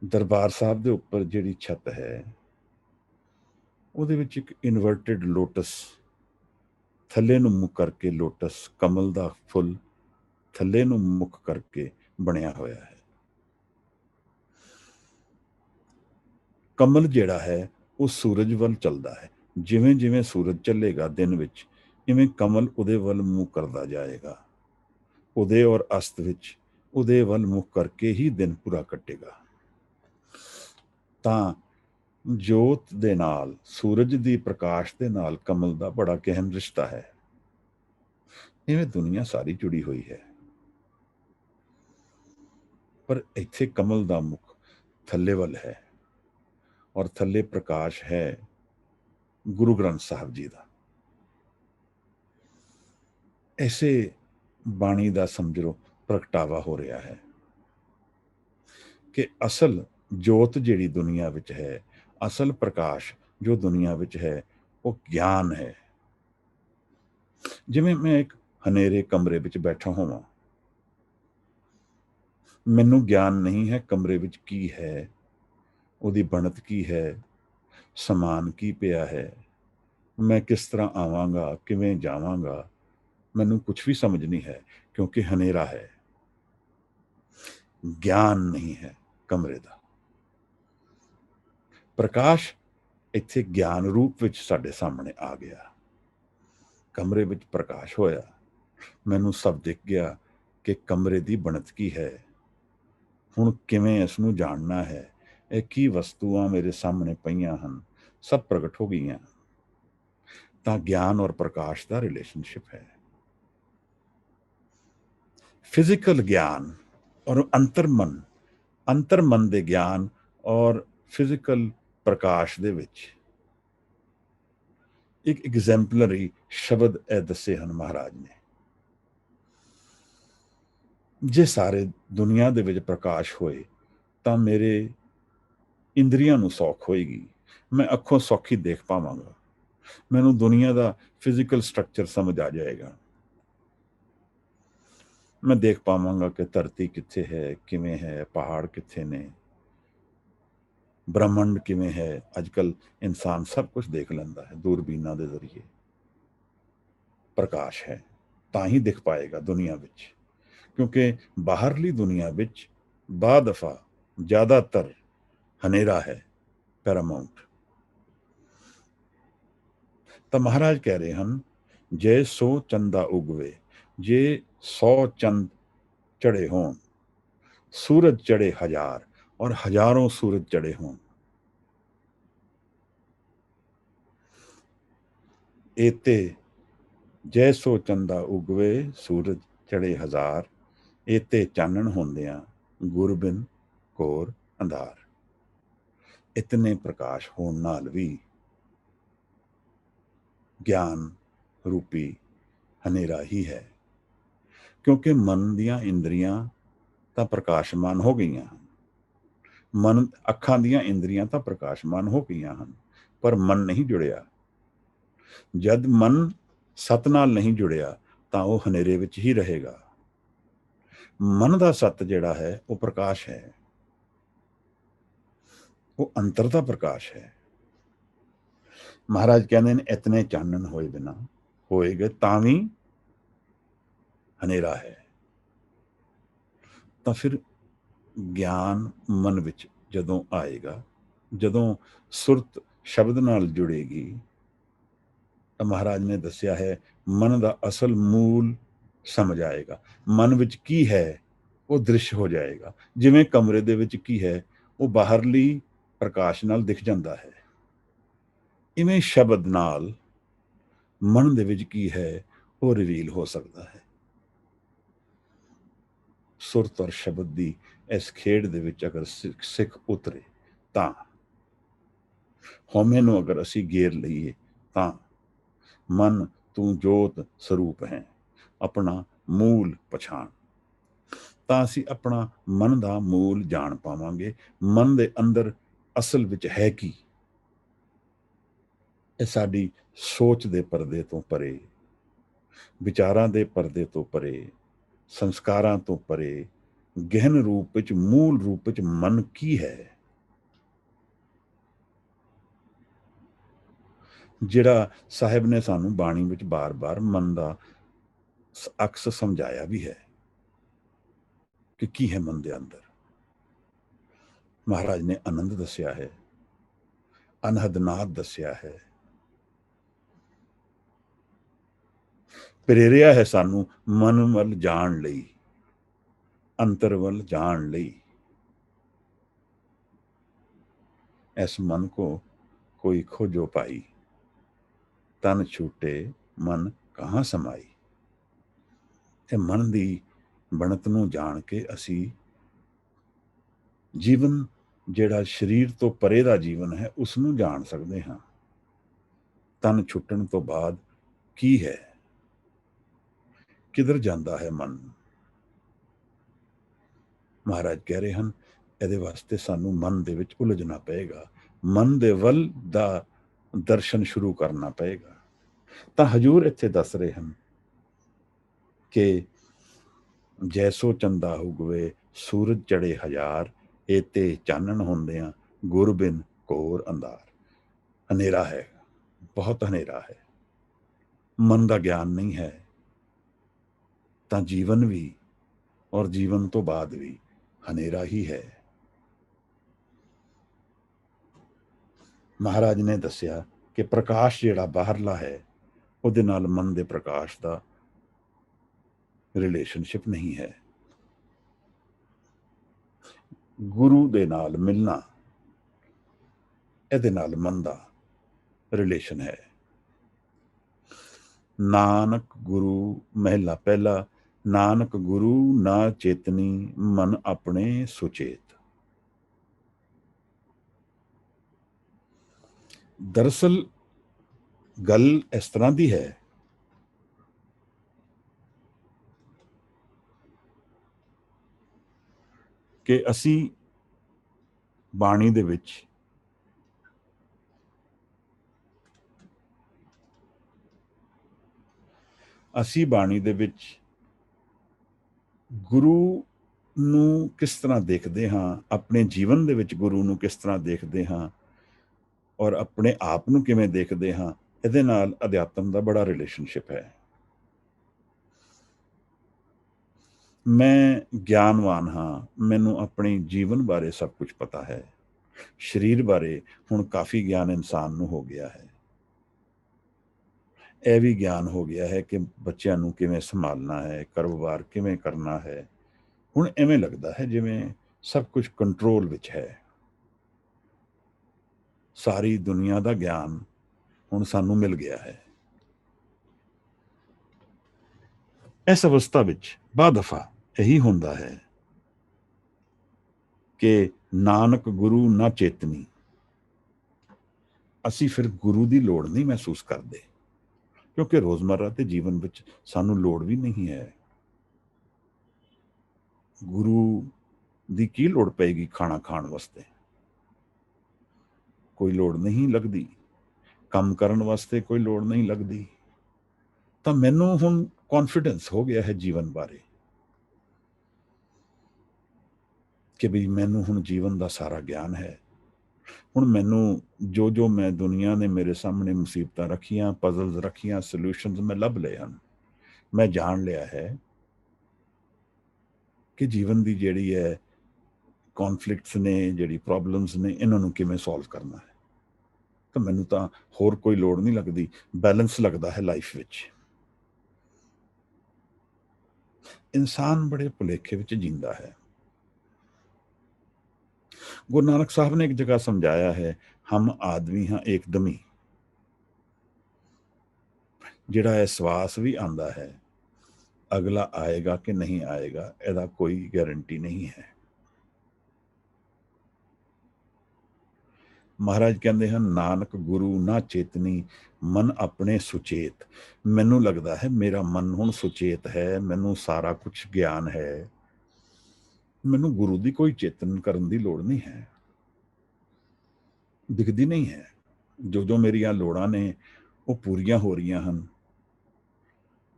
ਦਰਬਾਰ ਸਾਹਿਬ ਦੇ ਉੱਪਰ ਜਿਹੜੀ ਛੱਤ ਹੈ ਉਹਦੇ ਵਿੱਚ ਇੱਕ ਇਨਵਰਟਿਡ ਲੋਟਸ, ਥੱਲੇ ਨੂੰ ਮੁੱਖ ਕਰਕੇ ਲੋਟਸ, ਕਮਲ ਦਾ ਫੁੱਲ ਥੱਲੇ ਨੂੰ ਮੁੱਖ ਕਰਕੇ ਬਣਿਆ ਹੋਇਆ ਹੈ। ਕਮਲ ਜਿਹੜਾ ਹੈ ਉਹ ਸੂਰਜ ਵੱਲ ਚੱਲਦਾ ਹੈ। ਜਿਵੇਂ ਜਿਵੇਂ ਸੂਰਜ ਚੱਲੇਗਾ ਦਿਨ ਵਿੱਚ, ਇਵੇਂ ਕਮਲ ਉਹਦੇ ਵੱਲ ਮੂੰਹ ਕਰਦਾ ਜਾਏਗਾ। ਉਦੇ ਔਰ ਅਸਤ ਵਿੱਚ ਉਹਦੇ ਵੱਲ ਮੁੱਖ ਕਰਕੇ ਹੀ ਦਿਨ ਪੂਰਾ ਕੱਟੇਗਾ। ਤਾਂ ਜੋਤ ਦੇ ਨਾਲ, ਸੂਰਜ ਦੀ ਪ੍ਰਕਾਸ਼ ਦੇ ਨਾਲ ਕਮਲ ਦਾ ਬੜਾ ਗਹਿਨ ਰਿਸ਼ਤਾ ਹੈ। ਇਵੇਂ ਦੁਨੀਆ ਸਾਰੀ ਜੁੜੀ ਹੋਈ ਹੈ, ਪਰ ਇੱਥੇ ਕਮਲ ਦਾ ਮੁੱਖ ਥੱਲੇ ਵੱਲ ਹੈ ਔਰ ਥੱਲੇ ਪ੍ਰਕਾਸ਼ ਹੈ ਗੁਰੂ ਗ੍ਰੰਥ ਸਾਹਿਬ ਜੀ ਦਾ। ਐਸੇ ਬਾਣੀ ਦਾ ਸਮਝ ਲਓ ਪ੍ਰਗਟਾਵਾ ਹੋ ਰਿਹਾ ਹੈ ਕਿ ਅਸਲ ਜੋਤ ਜਿਹੜੀ ਦੁਨੀਆ ਵਿੱਚ ਹੈ, ਅਸਲ ਪ੍ਰਕਾਸ਼ ਜੋ ਦੁਨੀਆ ਵਿੱਚ ਹੈ, ਉਹ ਗਿਆਨ ਹੈ। ਜਿਵੇਂ ਮੈਂ ਇੱਕ ਹਨੇਰੇ ਕਮਰੇ ਵਿੱਚ ਬੈਠਾ ਹੋਵਾਂ, ਮੈਨੂੰ ਗਿਆਨ ਨਹੀਂ ਹੈ ਕਮਰੇ ਵਿੱਚ ਕੀ ਹੈ, ਉਹਦੀ ਬਣਤ ਕੀ ਹੈ, ਸਮਾਨ ਕੀ ਪਿਆ ਹੈ, ਮੈਂ ਕਿਸ ਤਰ੍ਹਾਂ ਆਵਾਂਗਾ, ਕਿਵੇਂ ਜਾਵਾਂਗਾ, ਮੈਨੂੰ ਕੁਝ ਵੀ ਸਮਝ ਨਹੀਂ ਹੈ ਕਿਉਂਕਿ ਹਨੇਰਾ ਹੈ। ਗਿਆਨ ਨਹੀਂ ਹੈ ਕਮਰੇ ਦਾ। ਪ੍ਰਕਾਸ਼ ਇੱਥੇ ਗਿਆਨ ਰੂਪ ਵਿੱਚ ਸਾਡੇ ਸਾਹਮਣੇ ਆ ਗਿਆ। ਕਮਰੇ ਵਿੱਚ ਪ੍ਰਕਾਸ਼ ਹੋਇਆ, ਮੈਨੂੰ ਸਭ ਦਿਖ ਗਿਆ ਕਿ ਕਮਰੇ ਦੀ ਬਣਤ ਕੀ ਹੈ। ਹੁਣ ਕਿਵੇਂ ਇਸ ਨੂੰ ਜਾਣਨਾ ਹੈ, ਇਹ ਕੀ ਵਸਤੂਆਂ ਮੇਰੇ ਸਾਹਮਣੇ ਪਈਆਂ ਹਨ, ਸਭ ਪ੍ਰਗਟ ਹੋ ਗਈਆਂ। ਤਾਂ ਗਿਆਨ ਔਰ ਪ੍ਰਕਾਸ਼ ਦਾ ਰਿਲੇਸ਼ਨਸ਼ਿਪ ਹੈ। ਫਿਜ਼ੀਕਲ ਗਿਆਨ ਔਰ ਅੰਤਰਮਨ ਦੇ ਗਿਆਨ ਔਰ ਫਿਜ਼ੀਕਲ ਪ੍ਰਕਾਸ਼ ਦੇ ਵਿੱਚ ਇੱਕ ਐਗਜ਼ੈਂਪਲਰੀ ਸ਼ਬਦ ਇਹ ਦੱਸੇ ਹਨ ਮਹਾਰਾਜ ਨੇ। ਜੇ ਸਾਰੇ ਦੁਨੀਆ ਦੇ ਵਿੱਚ ਪ੍ਰਕਾਸ਼ ਹੋਏ ਤਾਂ ਮੇਰੇ ਇੰਦਰੀਆਂ ਨੂੰ ਸੌਖ ਹੋਏਗੀ, ਮੈਂ ਅੱਖੋਂ ਸੌਖੀ ਦੇਖ ਪਾਵਾਂਗਾ, ਮੈਨੂੰ ਦੁਨੀਆ ਦਾ ਫਿਜ਼ੀਕਲ ਸਟਰਕਚਰ ਸਮਝ ਆ ਜਾਏਗਾ, ਮੈਂ ਦੇਖ ਪਾਵਾਂਗਾ ਕਿ ਧਰਤੀ ਕਿੱਥੇ ਹੈ, ਕਿਵੇਂ ਹੈ, ਪਹਾੜ ਕਿੱਥੇ ਨੇ, ਬ੍ਰਹਮੰਡ ਕਿਵੇਂ ਹੈ। ਅੱਜ ਕੱਲ ਇਨਸਾਨ ਸਭ ਕੁਝ ਦੇਖ ਲੈਂਦਾ ਹੈ ਦੂਰਬੀਨਾਂ ਦੇ ਜ਼ਰੀਏ। ਪ੍ਰਕਾਸ਼ ਹੈ ਤਾਂ ਹੀ ਦਿਖ ਪਾਏਗਾ ਦੁਨੀਆ ਵਿੱਚ, ਕਿਉਂਕਿ ਬਾਹਰਲੀ ਦੁਨੀਆ ਵਿੱਚ ਬਾਦਫਾ ਜ਼ਿਆਦਾਤਰ ਹਨੇਰਾ ਹੈ, ਪੈਰਾਮਾਉਂਟ। ਤਾਂ ਮਹਾਰਾਜ ਕਹਿ ਰਹੇ ਹਨ, ਜੇ 100 ਚੰਦਾ ਉਗਵੇ, ਜੇ 100 ਚੰਦ ਚੜੇ ਹੋਣ, ਸੂਰਜ ਚੜੇ 1000 और हजारों सूरज चढ़े हों, एते जैसो चंदा उगवे सूरज चढ़े 1000, एते चानन होंदियां गुरबिन कोर अंधार। इतने प्रकाश होण नाल भी ज्ञान रूपी हनेरा ही है, क्योंकि मन दियां इंद्रियां तां प्रकाशमान हो गईयां ਹਨ। ਮਨ, ਅੱਖਾਂ ਦੀਆਂ ਇੰਦਰੀਆਂ ਤਾਂ ਪ੍ਰਕਾਸ਼ਮਾਨ ਹੋ ਗਈਆਂ ਹਨ, ਪਰ ਮਨ ਨਹੀਂ ਜੁੜਿਆ। ਜਦ ਮਨ ਸਤ ਨਾਲ ਨਹੀਂ ਜੁੜਿਆ ਤਾਂ ਉਹ ਹਨੇਰੇ ਵਿੱਚ ਹੀ ਰਹੇਗਾ। ਮਨ ਦਾ ਸਤ ਜਿਹੜਾ ਹੈ ਉਹ ਪ੍ਰਕਾਸ਼ ਹੈ, ਉਹ ਅੰਤਰ ਦਾ ਪ੍ਰਕਾਸ਼ ਹੈ। ਮਹਾਰਾਜ ਕਹਿੰਦੇ ਨੇ ਇਤਨੇ ਚਾਨਣ ਹੋਏ ਬਿਨਾ ਹੋਏਗੇ ਤਾਂ ਵੀ ਹਨੇਰਾ ਹੈ। ਤਾਂ ਫਿਰ ਗਿਆਨ ਮਨ ਵਿੱਚ ਜਦੋਂ ਆਏਗਾ, ਜਦੋਂ ਸੁਰਤ ਸ਼ਬਦ ਨਾਲ ਜੁੜੇਗੀ, ਤਾਂ ਮਹਾਰਾਜ ਨੇ ਦੱਸਿਆ ਹੈ ਮਨ ਦਾ ਅਸਲ ਮੂਲ ਸਮਝ ਆਏਗਾ। ਮਨ ਵਿੱਚ ਕੀ ਹੈ ਉਹ ਦ੍ਰਿਸ਼ ਹੋ ਜਾਏਗਾ। ਜਿਵੇਂ ਕਮਰੇ ਦੇ ਵਿੱਚ ਕੀ ਹੈ ਉਹ ਬਾਹਰਲੀ ਪ੍ਰਕਾਸ਼ ਨਾਲ ਦਿਖ ਜਾਂਦਾ ਹੈ, ਇਵੇਂ ਸ਼ਬਦ ਨਾਲ ਮਨ ਦੇ ਵਿੱਚ ਕੀ ਹੈ ਉਹ ਰਿਵੀਲ ਹੋ ਸਕਦਾ ਹੈ। ਸੁਰਤ ਔਰ ਸ਼ਬਦ ਦੀ ਇਸ ਖੇਡ ਦੇ ਵਿੱਚ ਅਗਰ ਸਿੱਖ ਉਤਰੇ ਤਾਂ, ਹਉਮੈ ਨੂੰ ਅਗਰ ਅਸੀਂ ਗੇਰ ਲਈਏ ਤਾਂ, ਮਨ ਤੂੰ ਜੋਤ ਸਰੂਪ ਹੈ, ਆਪਣਾ ਮੂਲ ਪਛਾਣ, ਤਾਂ ਅਸੀਂ ਆਪਣਾ ਮਨ ਦਾ ਮੂਲ ਜਾਣ ਪਾਵਾਂਗੇ। ਮਨ ਦੇ ਅੰਦਰ ਅਸਲ ਵਿੱਚ ਹੈ ਕੀ, ਇਹ ਸਾਡੀ ਸੋਚ ਦੇ ਪਰਦੇ ਤੋਂ ਪਰੇ, ਵਿਚਾਰਾਂ ਦੇ ਪਰਦੇ ਤੋਂ ਪਰੇ, ਸੰਸਕਾਰਾਂ ਤੋਂ ਪਰੇ, ਗਹਿਨ ਰੂਪ ਵਿੱਚ, ਮੂਲ ਰੂਪ ਵਿੱਚ ਮਨ ਕੀ ਹੈ, ਜਿਹੜਾ ਸਾਹਿਬ ਨੇ ਸਾਨੂੰ ਬਾਣੀ ਵਿੱਚ ਬਾਰ-ਬਾਰ ਮਨ ਦਾ ਅਕਸ ਸਮਝਾਇਆ ਵੀ ਹੈ ਕਿ ਕੀ ਹੈ ਮਨ ਦੇ ਅੰਦਰ। ਮਹਾਰਾਜ ਨੇ ਆਨੰਦ ਦੱਸਿਆ ਹੈ, ਅਨਹਦਨਾਦ ਦੱਸਿਆ ਹੈ, ਪ੍ਰੇਰਿਆ ਹੈ ਸਾਨੂੰ ਮਨ ਵੱਲ ਜਾਣ ਲਈ, ਅੰਤਰ ਵੱਲ ਜਾਣ ਲਈ। ਇਸ ਮਨ ਕੋ ਕੋਈ ਖੋਜੋ ਪਾਈ, ਤਨ ਛੂਟੇ ਮਨ ਕਹਾਂ ਸਮਾਈ। ਇਹ ਮਨ ਦੀ ਬਣਤ ਨੂੰ ਜਾਣ ਕੇ ਅਸੀਂ ਜੀਵਨ ਜਿਹੜਾ ਸਰੀਰ ਤੋਂ ਪਰੇ ਦਾ ਜੀਵਨ ਹੈ ਉਸ ਨੂੰ ਜਾਣ ਸਕਦੇ ਹਾਂ। ਤਨ ਛੁੱਟਣ ਤੋਂ ਬਾਅਦ ਕੀ ਹੈ, ਕਿਧਰ ਜਾਂਦਾ ਹੈ ਮਨ। ਮਹਾਰਾਜ ਕਹਿ ਰਹੇ ਹਨ ਇਹਦੇ ਵਾਸਤੇ ਸਾਨੂੰ ਮਨ ਦੇ ਵਿੱਚ ਉਲਝਣਾ ਪਏਗਾ, ਮਨ ਦੇ ਵੱਲ ਦਾ ਦਰਸ਼ਨ ਸ਼ੁਰੂ ਕਰਨਾ ਪਏਗਾ। ਤਾਂ ਹਜੂਰ ਇੱਥੇ ਦੱਸ ਰਹੇ ਹਨ ਕਿ ਜੈਸੋ ਚੰਦਾ ਉਗਵੇ ਸੂਰਜ ਚੜੇ 1000, ਏਤੇ ਚਾਨਣ ਹੁੰਦਿਆਂ ਗੁਰਬਿਨ ਘੋਰ ਅੰਧਾਰ। ਹਨੇਰਾ ਹੈ, ਬਹੁਤ ਹਨੇਰਾ ਹੈ। ਮਨ ਦਾ ਗਿਆਨ ਨਹੀਂ ਹੈ ਤਾਂ ਜੀਵਨ ਵੀ ਔਰ ਜੀਵਨ ਤੋਂ ਬਾਅਦ ਵੀ ਹਨੇਰਾ ਹੀ ਹੈ। ਮਹਾਰਾਜ ਨੇ ਦੱਸਿਆ ਕਿ ਪ੍ਰਕਾਸ਼ ਜਿਹੜਾ ਬਾਹਰਲਾ ਹੈ ਉਹਦੇ ਨਾਲ ਮਨ ਦੇ ਪ੍ਰਕਾਸ਼ ਦਾ ਰਿਲੇਸ਼ਨਸ਼ਿਪ ਨਹੀਂ ਹੈ। ਗੁਰੂ ਦੇ ਨਾਲ ਮਿਲਣਾ, ਇਹਦੇ ਨਾਲ ਮਨ ਦਾ ਰਿਲੇਸ਼ਨ ਹੈ। ਨਾਨਕ ਗੁਰੂ, ਮਹਿਲਾ ਪਹਿਲਾ, ਨਾਨਕ ਗੁਰੂ ਨਾ ਚੇਤਨੀ, ਮਨ ਆਪਣੇ ਸੁਚੇਤ। ਦਰਅਸਲ ਗੱਲ ਇਸ ਤਰ੍ਹਾਂ ਦੀ ਹੈ ਕਿ ਅਸੀਂ ਬਾਣੀ ਦੇ ਵਿੱਚ ਗੁਰੂ ਨੂੰ ਕਿਸ ਤਰ੍ਹਾਂ ਦੇਖਦੇ ਹਾਂ, ਆਪਣੇ ਜੀਵਨ ਦੇ ਵਿੱਚ ਗੁਰੂ ਨੂੰ ਕਿਸ ਤਰ੍ਹਾਂ ਦੇਖਦੇ ਹਾਂ ਔਰ ਆਪਣੇ ਆਪ ਨੂੰ ਕਿਵੇਂ ਦੇਖਦੇ ਹਾਂ, ਇਹਦੇ ਨਾਲ ਅਧਿਆਤਮ ਦਾ ਬੜਾ ਰਿਲੇਸ਼ਨਸ਼ਿਪ ਹੈ। ਮੈਂ ਗਿਆਨਵਾਨ ਹਾਂ, ਮੈਨੂੰ ਆਪਣੇ ਜੀਵਨ ਬਾਰੇ ਸਭ ਕੁਝ ਪਤਾ ਹੈ। ਸਰੀਰ ਬਾਰੇ ਹੁਣ ਕਾਫੀ ਗਿਆਨ ਇਨਸਾਨ ਨੂੰ ਹੋ ਗਿਆ ਹੈ। ਇਹ ਵੀ ਗਿਆਨ ਹੋ ਗਿਆ ਹੈ ਕਿ ਬੱਚਿਆਂ ਨੂੰ ਕਿਵੇਂ ਸੰਭਾਲਣਾ ਹੈ, ਕਾਰੋਬਾਰ ਕਿਵੇਂ ਕਰਨਾ ਹੈ। ਹੁਣ ਐਵੇਂ ਲੱਗਦਾ ਹੈ ਜਿਵੇਂ ਸਭ ਕੁਝ ਕੰਟਰੋਲ ਵਿੱਚ ਹੈ। ਸਾਰੀ ਦੁਨੀਆ ਦਾ ਗਿਆਨ ਹੁਣ ਸਾਨੂੰ ਮਿਲ ਗਿਆ ਹੈ। ਇਸ ਅਵਸਥਾ ਵਿੱਚ ਬਾਦਫਾ ਇਹੀ ਹੁੰਦਾ ਹੈ ਕਿ ਨਾਨਕ ਗੁਰੂ ਨਾ ਚੇਤਨੀ, ਅਸੀਂ ਫਿਰ ਗੁਰੂ ਦੀ ਲੋੜ ਨਹੀਂ ਮਹਿਸੂਸ ਕਰਦੇ, ਕਿਉਂਕਿ ਰੋਜ਼ਮर्रा ਦੇ ਜੀਵਨ ਵਿੱਚ ਸਾਨੂੰ ਲੋੜ ਵੀ ਨਹੀਂ ਹੈ। ਗੁਰੂ ਦੀ ਕੀ ਲੋੜ ਪਏਗੀ ਖਾਣਾ ਖਾਣ ਵਾਸਤੇ? ਕੋਈ ਲੋੜ ਨਹੀਂ ਲੱਗਦੀ। ਕੰਮ ਕਰਨ ਵਾਸਤੇ ਕੋਈ ਲੋੜ ਨਹੀਂ ਲੱਗਦੀ। ਤਾਂ ਮੈਨੂੰ ਹੁਣ ਕੌਨਫੀਡੈਂਸ ਹੋ ਗਿਆ ਹੈ ਜੀਵਨ ਬਾਰੇ ਕਿ ਵੀ ਮੈਨੂੰ ਹੁਣ ਜੀਵਨ ਦਾ ਸਾਰਾ ਗਿਆਨ ਹੈ। ਹੁਣ ਮੈਨੂੰ ਜੋ ਮੈਂ ਦੁਨੀਆ ਨੇ ਮੇਰੇ ਸਾਹਮਣੇ ਮੁਸੀਬਤਾਂ ਰੱਖੀਆਂ, ਪਜ਼ਲਸ ਰੱਖੀਆਂ, ਸੋਲੂਸ਼ਨਸ ਮੈਂ ਲੱਭ ਲਏ ਹਨ। ਮੈਂ ਜਾਣ ਲਿਆ ਹੈ ਕਿ ਜੀਵਨ ਦੀ ਜਿਹੜੀ ਹੈ ਕੌਨਫਲਿਕਟਸ ਨੇ, ਜਿਹੜੀ ਪ੍ਰੋਬਲਮਸ ਨੇ, ਇਹਨਾਂ ਨੂੰ ਕਿਵੇਂ ਸੋਲਵ ਕਰਨਾ ਹੈ। ਤਾਂ ਮੈਨੂੰ ਤਾਂ ਹੋਰ ਕੋਈ ਲੋੜ ਨਹੀਂ ਲੱਗਦੀ। ਬੈਲੈਂਸ ਲੱਗਦਾ ਹੈ ਲਾਈਫ ਵਿੱਚ। ਇਨਸਾਨ ਬੜੇ ਭੁਲੇਖੇ ਵਿੱਚ ਜੀਂਦਾ ਹੈ। ਗੁਰੂ ਨਾਨਕ ਸਾਹਿਬ ਨੇ ਇੱਕ ਜਗ੍ਹਾ ਸਮਝਾਇਆ ਹੈ, ਹਮ ਆਦਮੀ ਹਾਂ ਏਕਦਮੀ। ਜਿਹੜਾ ਇਹ ਸਵਾਸ ਵੀ ਆਉਂਦਾ ਹੈ, ਅਗਲਾ ਆਏਗਾ ਕਿ ਨਹੀਂ ਆਏਗਾ, ਇਹਦਾ ਕੋਈ ਗਾਰੰਟੀ ਨਹੀਂ ਹੈ। ਮਹਾਰਾਜ ਕਹਿੰਦੇ ਹਨ, ਨਾਨਕ ਗੁਰੂ ਨਾ ਚੇਤਨੀ, ਮਨ ਆਪਣੇ ਸੁਚੇਤ। ਮੈਨੂੰ ਲੱਗਦਾ ਹੈ ਮੇਰਾ ਮਨ ਹੁਣ ਸੁਚੇਤ ਹੈ, ਮੈਨੂੰ ਸਾਰਾ ਕੁਝ ਗਿਆਨ ਹੈ, ਮੈਨੂੰ ਗੁਰੂ ਦੀ ਕੋਈ ਚੇਤਨ ਕਰਨ ਦੀ ਲੋੜ ਨਹੀਂ ਹੈ। ਦਿਖਦੀ ਨਹੀਂ ਹੈ। ਜੋ ਮੇਰੀਆਂ ਲੋੜਾਂ ਨੇ ਉਹ ਪੂਰੀਆਂ ਹੋ ਰਹੀਆਂ ਹਨ।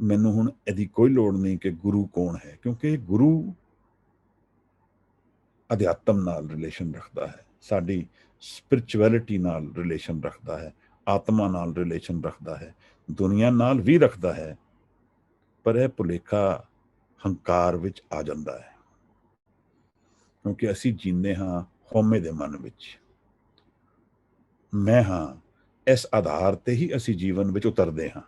ਮੈਨੂੰ ਹੁਣ ਇਹਦੀ ਕੋਈ ਲੋੜ ਨਹੀਂ ਕਿ ਗੁਰੂ ਕੌਣ ਹੈ, ਕਿਉਂਕਿ ਗੁਰੂ ਅਧਿਆਤਮ ਨਾਲ ਰਿਲੇਸ਼ਨ ਰੱਖਦਾ ਹੈ, ਸਾਡੀ ਸਪਿਰਿਚੁਅਲਿਟੀ ਨਾਲ ਰਿਲੇਸ਼ਨ ਰੱਖਦਾ ਹੈ, ਆਤਮਾ ਨਾਲ ਰਿਲੇਸ਼ਨ ਰੱਖਦਾ ਹੈ, ਦੁਨੀਆ ਨਾਲ ਵੀ ਰੱਖਦਾ ਹੈ। ਪਰ ਇਹ ਭੁਲੇਖਾ ਹੰਕਾਰ ਵਿੱਚ ਆ ਜਾਂਦਾ ਹੈ, ਕਿਉਂਕਿ ਅਸੀਂ ਜੀਂਦੇ ਹਾਂ ਹਉਮੈ ਦੇ ਮਨ ਵਿੱਚ। ਮੈਂ ਹਾਂ, ਇਸ ਆਧਾਰ ਤੇ ਹੀ ਅਸੀਂ ਜੀਵਨ ਵਿੱਚ ਉਤਰਦੇ ਹਾਂ।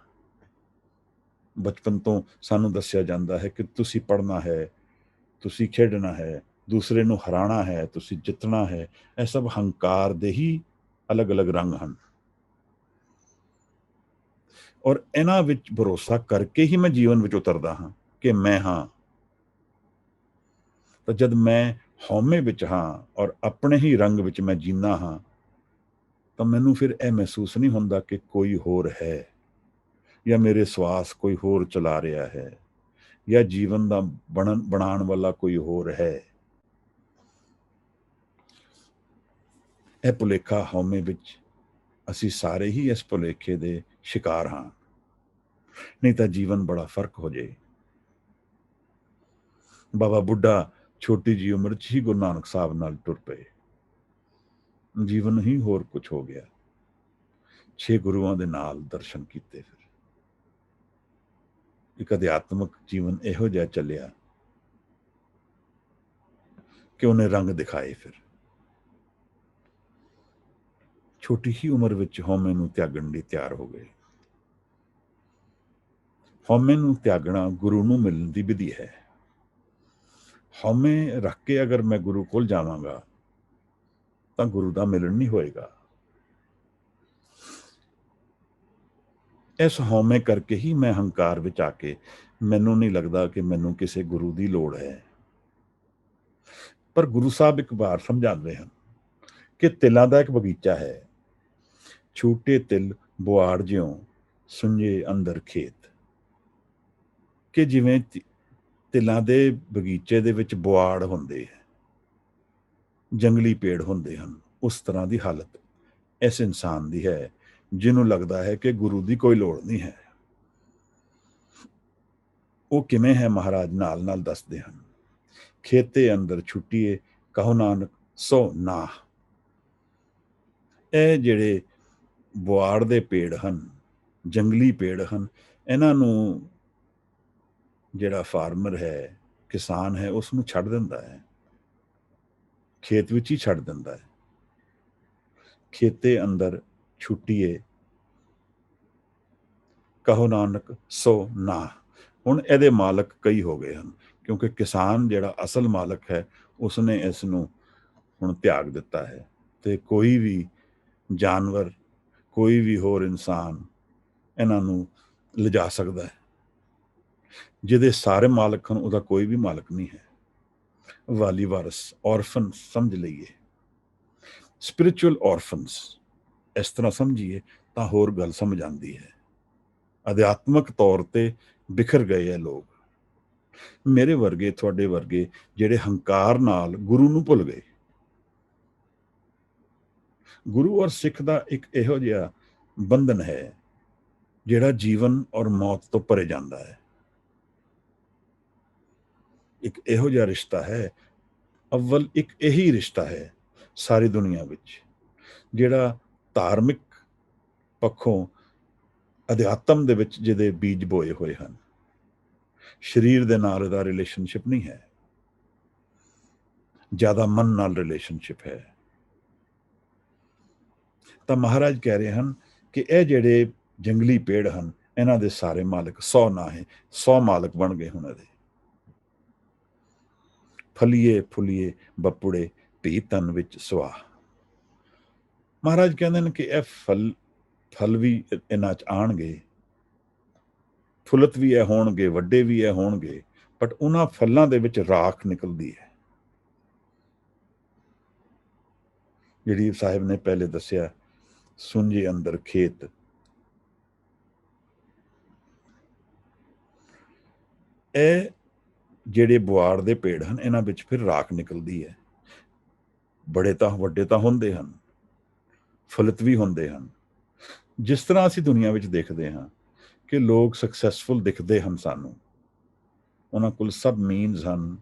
ਬਚਪਨ ਤੋਂ ਸਾਨੂੰ ਦੱਸਿਆ ਜਾਂਦਾ ਹੈ ਕਿ ਤੁਸੀਂ ਪੜ੍ਹਨਾ ਹੈ, ਤੁਸੀਂ ਖੇਡਣਾ ਹੈ, ਦੂਸਰੇ ਨੂੰ ਹਰਾਣਾ ਹੈ, ਤੁਸੀਂ ਜਿੱਤਣਾ ਹੈ। ਇਹ ਸਭ ਹੰਕਾਰ ਦੇ ਹੀ ਅਲੱਗ-ਅਲੱਗ ਰੰਗ ਹਨ। ਔਰ ਇਹਨਾਂ ਵਿੱਚ ਭਰੋਸਾ ਕਰਕੇ ਹੀ ਮੈਂ ਜੀਵਨ ਵਿੱਚ ਉਤਰਦਾ ਹਾਂ ਕਿ ਮੈਂ ਹਾਂ। ਤਾਂ ਜਦ ਮੈਂ ਹਉਮੈ ਵਿੱਚ ਹਾਂ ਔਰ ਆਪਣੇ ਹੀ ਰੰਗ ਵਿੱਚ ਮੈਂ ਜੀਂਦਾ ਹਾਂ, ਤਾਂ ਮੈਨੂੰ ਫਿਰ ਇਹ ਮਹਿਸੂਸ ਨਹੀਂ ਹੁੰਦਾ ਕਿ ਕੋਈ ਹੋਰ ਹੈ, ਜਾਂ ਮੇਰੇ ਸਵਾਸ ਕੋਈ ਹੋਰ ਚਲਾ ਰਿਹਾ ਹੈ, ਜਾਂ ਜੀਵਨ ਦਾ ਬਣਾਉਣ ਵਾਲਾ ਕੋਈ ਹੋਰ ਹੈ। ਇਹ ਭੁਲੇਖਾ ਹਉਮੈ ਵਿੱਚ ਅਸੀਂ ਸਾਰੇ ਹੀ ਇਸ ਭੁਲੇਖੇ ਦੇ ਸ਼ਿਕਾਰ ਹਾਂ। ਨਹੀਂ ਤਾਂ ਜੀਵਨ ਬੜਾ ਫਰਕ ਹੋ ਜਾਏ। ਬਾਬਾ ਬੁੱਢਾ ਛੋਟੀ ਜਿਹੀ ਉਮਰ 'ਚ ਹੀ ਗੁਰੂ ਨਾਨਕ ਸਾਹਿਬ ਨਾਲ ਟੁਰ ਪਏ। ਜੀਵਨ ਹੀ ਹੋਰ ਕੁਝ ਹੋ ਗਿਆ। 6 ਗੁਰੂਆਂ ਦੇ ਨਾਲ ਦਰਸ਼ਨ ਕੀਤੇ। ਫਿਰ ਇੱਕ ਅਧਿਆਤਮਕ ਜੀਵਨ ਇਹੋ ਜਿਹਾ ਚੱਲਿਆ ਕਿ ਉਹਨੇ ਰੰਗ ਦਿਖਾਏ। ਫਿਰ ਛੋਟੀ ਹੀ ਉਮਰ ਵਿੱਚ ਹਉਮੈ ਨੂੰ ਤਿਆਗਣ ਲਈ ਤਿਆਰ ਹੋ ਗਏ। ਹਉਮੈ ਨੂੰ ਤਿਆਗਣਾ ਗੁਰੂ ਨੂੰ ਮਿਲਣ ਦੀ ਵਿਧੀ ਹੈ। ਹਉਮੈ ਰੱਖ ਕੇ ਅਗਰ ਮੈਂ ਗੁਰੂ ਕੋਲ ਜਾਵਾਂਗਾ ਤਾਂ ਗੁਰੂ ਦਾ ਮਿਲਣ ਨਹੀਂ ਹੋਏਗਾ। ਇਸ ਹਉਮੈ ਕਰਕੇ ਹੀ ਮੈਂ ਹੰਕਾਰ ਵਿੱਚ ਆ ਕੇ ਮੈਨੂੰ ਨਹੀਂ ਲੱਗਦਾ ਕਿ ਮੈਨੂੰ ਕਿਸੇ ਗੁਰੂ ਦੀ ਲੋੜ ਹੈ। ਪਰ ਗੁਰੂ ਸਾਹਿਬ ਇੱਕ ਵਾਰ ਸਮਝਾਉਂਦੇ ਹਨ ਕਿ ਤਿਲਾਂ ਦਾ ਇੱਕ ਬਗੀਚਾ ਹੈ, ਛੋਟੇ ਤਿਲ ਬੁਆੜ ਜਿਉਂ ਸੁੰਝੇ ਅੰਦਰ ਖੇਤ। ਕਿ ਜਿਵੇਂ ਤਿਲਾਂ ਦੇ ਬਗੀਚੇ ਦੇ ਵਿੱਚ ਬੁਆੜ ਹੁੰਦੇ ਹੈ, ਜੰਗਲੀ ਪੇੜ ਹੁੰਦੇ ਹਨ, ਉਸ ਤਰ੍ਹਾਂ ਦੀ ਹਾਲਤ ਇਸ ਇਨਸਾਨ ਦੀ ਹੈ ਜਿਹਨੂੰ ਲੱਗਦਾ ਹੈ ਕਿ ਗੁਰੂ ਦੀ ਕੋਈ ਲੋੜ ਨਹੀਂ ਹੈ। ਉਹ ਕਿਵੇਂ ਹੈ ਮਹਾਰਾਜ ਨਾਲ ਨਾਲ ਦੱਸਦੇ ਹਨ। ਖੇਤੇ ਅੰਦਰ ਛੁੱਟੀਏ ਕਹੋ ਨਾਨਕ ਸੋ ਨਾ। ਇਹ ਜਿਹੜੇ ਬੁਆੜ ਦੇ ਪੇੜ ਹਨ, ਜੰਗਲੀ ਪੇੜ ਹਨ, ਇਹਨਾਂ ਨੂੰ ਜਿਹੜਾ ਫਾਰਮਰ ਹੈ, ਕਿਸਾਨ ਹੈ, ਉਸ ਨੂੰ ਛੱਡ ਦਿੰਦਾ ਹੈ, ਖੇਤ ਵਿੱਚ ਹੀ ਛੱਡ ਦਿੰਦਾ ਹੈ। ਖੇਤੇ ਅੰਦਰ ਛੁੱਟੀਏ ਕਹੋ ਨਾਨਕ ਸੋ ਨਾ। ਹੁਣ ਇਹਦੇ ਮਾਲਕ ਕਈ ਹੋ ਗਏ ਹਨ, ਕਿਉਂਕਿ ਕਿਸਾਨ ਜਿਹੜਾ ਅਸਲ ਮਾਲਕ ਹੈ ਉਸਨੇ ਇਸ ਨੂੰ ਹੁਣ ਤਿਆਗ ਦਿੱਤਾ ਹੈ। ਤੇ ਕੋਈ ਵੀ ਜਾਨਵਰ, ਕੋਈ ਵੀ ਹੋਰ ਇਨਸਾਨ ਇਹਨਾਂ ਨੂੰ ਲਿਜਾ ਸਕਦਾ ਹੈ। ਜਿਹਦੇ ਸਾਰੇ ਮਾਲਕ ਹਨ ਉਹਦਾ ਕੋਈ ਵੀ ਮਾਲਕ ਨਹੀਂ ਹੈ। ਵਾਲੀ ਵਾਰਸ, ਔਰਫਨ ਸਮਝ ਲਈਏ, ਸਪਿਰਿਚੁਅਲ ਔਰਫਨਸ ਇਸ ਤਰ੍ਹਾਂ ਸਮਝੀਏ ਤਾਂ ਹੋਰ ਗੱਲ ਸਮਝ ਆਉਂਦੀ ਹੈ। ਅਧਿਆਤਮਕ ਤੌਰ ਤੇ ਬਿਖਰ ਗਏ ਹੈ ਲੋਕ, ਮੇਰੇ ਵਰਗੇ, ਤੁਹਾਡੇ ਵਰਗੇ, ਜਿਹੜੇ ਹੰਕਾਰ ਨਾਲ ਗੁਰੂ ਨੂੰ ਭੁੱਲ ਗਏ। ਗੁਰੂ ਔਰ ਸਿੱਖ ਦਾ ਇੱਕ ਇਹੋ ਜਿਹਾ ਬੰਧਨ ਹੈ ਜਿਹੜਾ ਜੀਵਨ ਔਰ ਮੌਤ ਤੋਂ ਪਰੇ ਜਾਂਦਾ ਹੈ। ਇੱਕ ਇਹੋ ਜਿਹਾ ਰਿਸ਼ਤਾ ਹੈ, ਅਵਲ ਇੱਕ ਇਹੀ ਰਿਸ਼ਤਾ ਹੈ ਸਾਰੀ ਦੁਨੀਆ ਵਿੱਚ ਜਿਹੜਾ ਧਾਰਮਿਕ ਪੱਖੋਂ ਅਧਿਆਤਮ ਦੇ ਵਿੱਚ ਜਿਹਦੇ ਬੀਜ ਬੋਏ ਹੋਏ ਹਨ। ਸਰੀਰ ਦੇ ਨਾਲ ਇਹਦਾ ਰਿਲੇਸ਼ਨਸ਼ਿਪ ਨਹੀਂ ਹੈ, ਜ਼ਿਆਦਾ ਮਨ ਨਾਲ ਰਿਲੇਸ਼ਨਸ਼ਿਪ ਹੈ। ਤਾਂ ਮਹਾਰਾਜ ਕਹਿ ਰਹੇ ਹਨ ਕਿ ਇਹ ਜਿਹੜੇ ਜੰਗਲੀ ਪੇੜ ਹਨ ਇਹਨਾਂ ਦੇ ਸਾਰੇ ਮਾਲਕ 100 ਨਾ ਹੈ, 100 ਮਾਲਕ ਬਣ ਗਏ ਹੁਣ ਇਹਦੇ। ਫਲੀਏ ਫੁਲੀਏ ਬੱਪੁੜੇ ਧੀ ਤਨ ਵਿੱਚ ਸੁਆ। ਮਹਾਰਾਜ ਕਹਿੰਦੇ ਨੇ ਕਿ ਇਹ ਫਲ ਵੀ ਇਹਨਾਂ 'ਚ ਆਉਣਗੇ, ਫੁੱਲਤ ਵੀ ਇਹ ਹੋਣਗੇ, ਵੱਡੇ ਵੀ ਇਹ ਹੋਣਗੇ, ਬਟ ਉਹਨਾਂ ਫਲਾਂ ਦੇ ਵਿੱਚ ਰਾਖ ਨਿਕਲਦੀ ਹੈ। ਜਿਹੜੀ ਸਾਹਿਬ ਨੇ ਪਹਿਲੇ ਦੱਸਿਆ, ਸੁੰਝੇ ਅੰਦਰ ਖੇਤ, ਇਹ ਜਿਹੜੇ ਬੁਆੜ ਦੇ ਪੇੜ ਹਨ ਇਹਨਾਂ ਵਿੱਚ ਫਿਰ ਰਾਖ ਨਿਕਲਦੀ ਹੈ। ਬੜੇ ਤਾਂ ਵੱਡੇ ਤਾਂ ਹੁੰਦੇ ਹਨ, ਫਲਿਤ ਵੀ ਹੁੰਦੇ ਹਨ। ਜਿਸ ਤਰ੍ਹਾਂ ਅਸੀਂ ਦੁਨੀਆ ਵਿੱਚ ਦੇਖਦੇ ਹਾਂ ਕਿ ਲੋਕ ਸਕਸੈਸਫੁਲ ਦਿਖਦੇ ਹਨ ਸਾਨੂੰ, ਉਹਨਾਂ ਕੋਲ ਸਭ ਮੀਨਸ ਹਨ,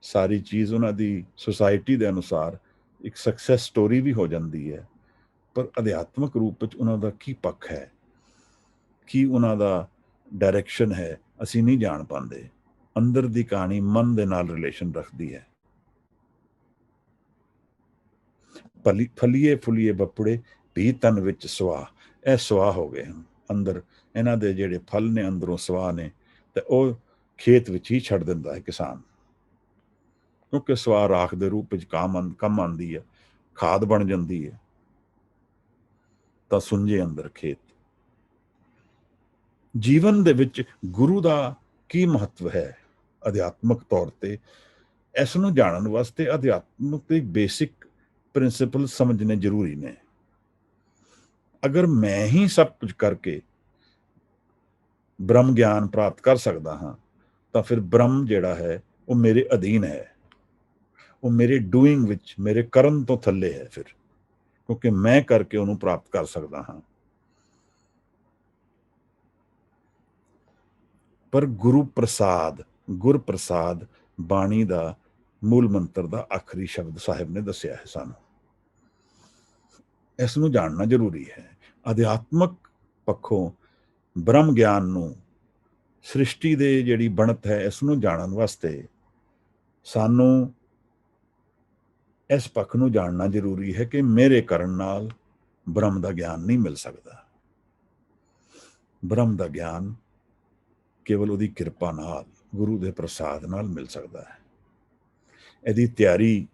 ਸਾਰੀ ਚੀਜ਼ ਉਹਨਾਂ ਦੀ ਸੁਸਾਇਟੀ ਦੇ ਅਨੁਸਾਰ ਇੱਕ ਸਕਸੈਸ ਸਟੋਰੀ ਵੀ ਹੋ ਜਾਂਦੀ ਹੈ, ਪਰ ਅਧਿਆਤਮਕ ਰੂਪ ਵਿੱਚ ਉਹਨਾਂ ਦਾ ਕੀ ਪੱਖ ਹੈ, ਕੀ ਉਹਨਾਂ ਦਾ ਡਾਇਰੈਕਸ਼ਨ ਹੈ, ਅਸੀਂ ਨਹੀਂ ਜਾਣ ਪਾਉਂਦੇ। ਅੰਦਰ ਦੀ ਕਹਾਣੀ ਮਨ ਦੇ ਨਾਲ ਰਿਲੇਸ਼ਨ ਰੱਖਦੀ ਹੈ। ਫਲੀਏ ਫੁਲੀਏ ਬੱਪੁੜੇ ਵੀ ਤਨ ਵਿੱਚ ਸੁਆਹ, ਇਹ ਸੁਆਹ ਹੋ ਗਏ ਹਨ ਅੰਦਰ, ਇਹਨਾਂ ਦੇ ਜਿਹੜੇ ਫਲ ਨੇ ਅੰਦਰੋਂ ਸੁਆਹ ਨੇ, ਤੇ ਉਹ ਖੇਤ ਵਿੱਚ ਹੀ ਛੱਡ ਦਿੰਦਾ ਹੈ ਕਿਸਾਨ, ਕਿਉਂਕਿ ਸੁਆਹ ਰਾਖ ਦੇ ਰੂਪ ਵਿੱਚ ਕੰਮ ਆਉਂਦੀ ਹੈ, ਖਾਦ ਬਣ ਜਾਂਦੀ ਹੈ। ਤਾਂ ਸੁੰਝੇ ਅੰਦਰ ਖੇਤ। ਜੀਵਨ ਦੇ ਵਿੱਚ ਗੁਰੂ ਦਾ ਕੀ ਮਹੱਤਵ ਹੈ ਅਧਿਆਤਮਕ ਤੌਰ ਤੇ, ਇਸ ਨੂੰ ਜਾਣਨ ਵਾਸਤੇ ਅਧਿਆਤਮਕ ਦੇ ਬੇਸਿਕ ਪ੍ਰਿੰਸੀਪਲ ਸਮਝਣੇ ਜ਼ਰੂਰੀ ਨੇ। ਅਗਰ ਮੈਂ ਹੀ ਸਭ ਕੁਝ ਕਰਕੇ ਬ੍ਰਹਮ ਗਿਆਨ ਪ੍ਰਾਪਤ ਕਰ ਸਕਦਾ ਹਾਂ ਤਾਂ ਫਿਰ ਬ੍ਰਹਮ ਜਿਹੜਾ ਹੈ ਉਹ ਮੇਰੇ ਅਧੀਨ ਹੈ, ਉਹ ਮੇਰੇ ਡੂਇੰਗ ਵਿੱਚ, ਮੇਰੇ ਕਰਨ ਤੋਂ ਥੱਲੇ ਹੈ ਫਿਰ, ਕਿਉਂਕਿ ਮੈਂ ਕਰਕੇ ਉਹਨੂੰ ਪ੍ਰਾਪਤ ਕਰ ਸਕਦਾ ਹਾਂ। ਪਰ ਗੁਰੂ ਪ੍ਰਸਾਦ, ਗੁਰ ਪ੍ਰਸਾਦ ਬਾਣੀ ਦਾ ਮੂਲ ਮੰਤਰ ਦਾ ਆਖਰੀ ਸ਼ਬਦ ਸਾਹਿਬ ਨੇ ਦੱਸਿਆ ਹੈ ਸਾਨੂੰ। ਇਸ ਨੂੰ ਜਾਣਨਾ ਜ਼ਰੂਰੀ ਹੈ। ਅਧਿਆਤਮਕ ਪੱਖੋਂ ਬ੍ਰਹਮ ਗਿਆਨ ਨੂੰ, ਸ੍ਰਿਸ਼ਟੀ ਦੇ ਜਿਹੜੀ ਬਣਤ ਹੈ, ਇਸ ਨੂੰ ਜਾਣਨ ਵਾਸਤੇ ਸਾਨੂੰ ਇਸ ਪੱਖ ਨੂੰ ਜਾਣਨਾ ਜ਼ਰੂਰੀ ਹੈ ਕਿ ਮੇਰੇ ਕਰਨ ਨਾਲ ਬ੍ਰਹਮ ਦਾ ਗਿਆਨ ਨਹੀਂ ਮਿਲ ਸਕਦਾ। ਬ੍ਰਹਮ ਦਾ ਗਿਆਨ ਕੇਵਲ ਉਹਦੀ ਕਿਰਪਾ ਨਾਲ, ਗੁਰੂ ਦੇ ਪ੍ਰਸਾਦ ਨਾਲ ਮਿਲ ਸਕਦਾ ਹੈ। ਇਹਦੀ ਤਿਆਰੀ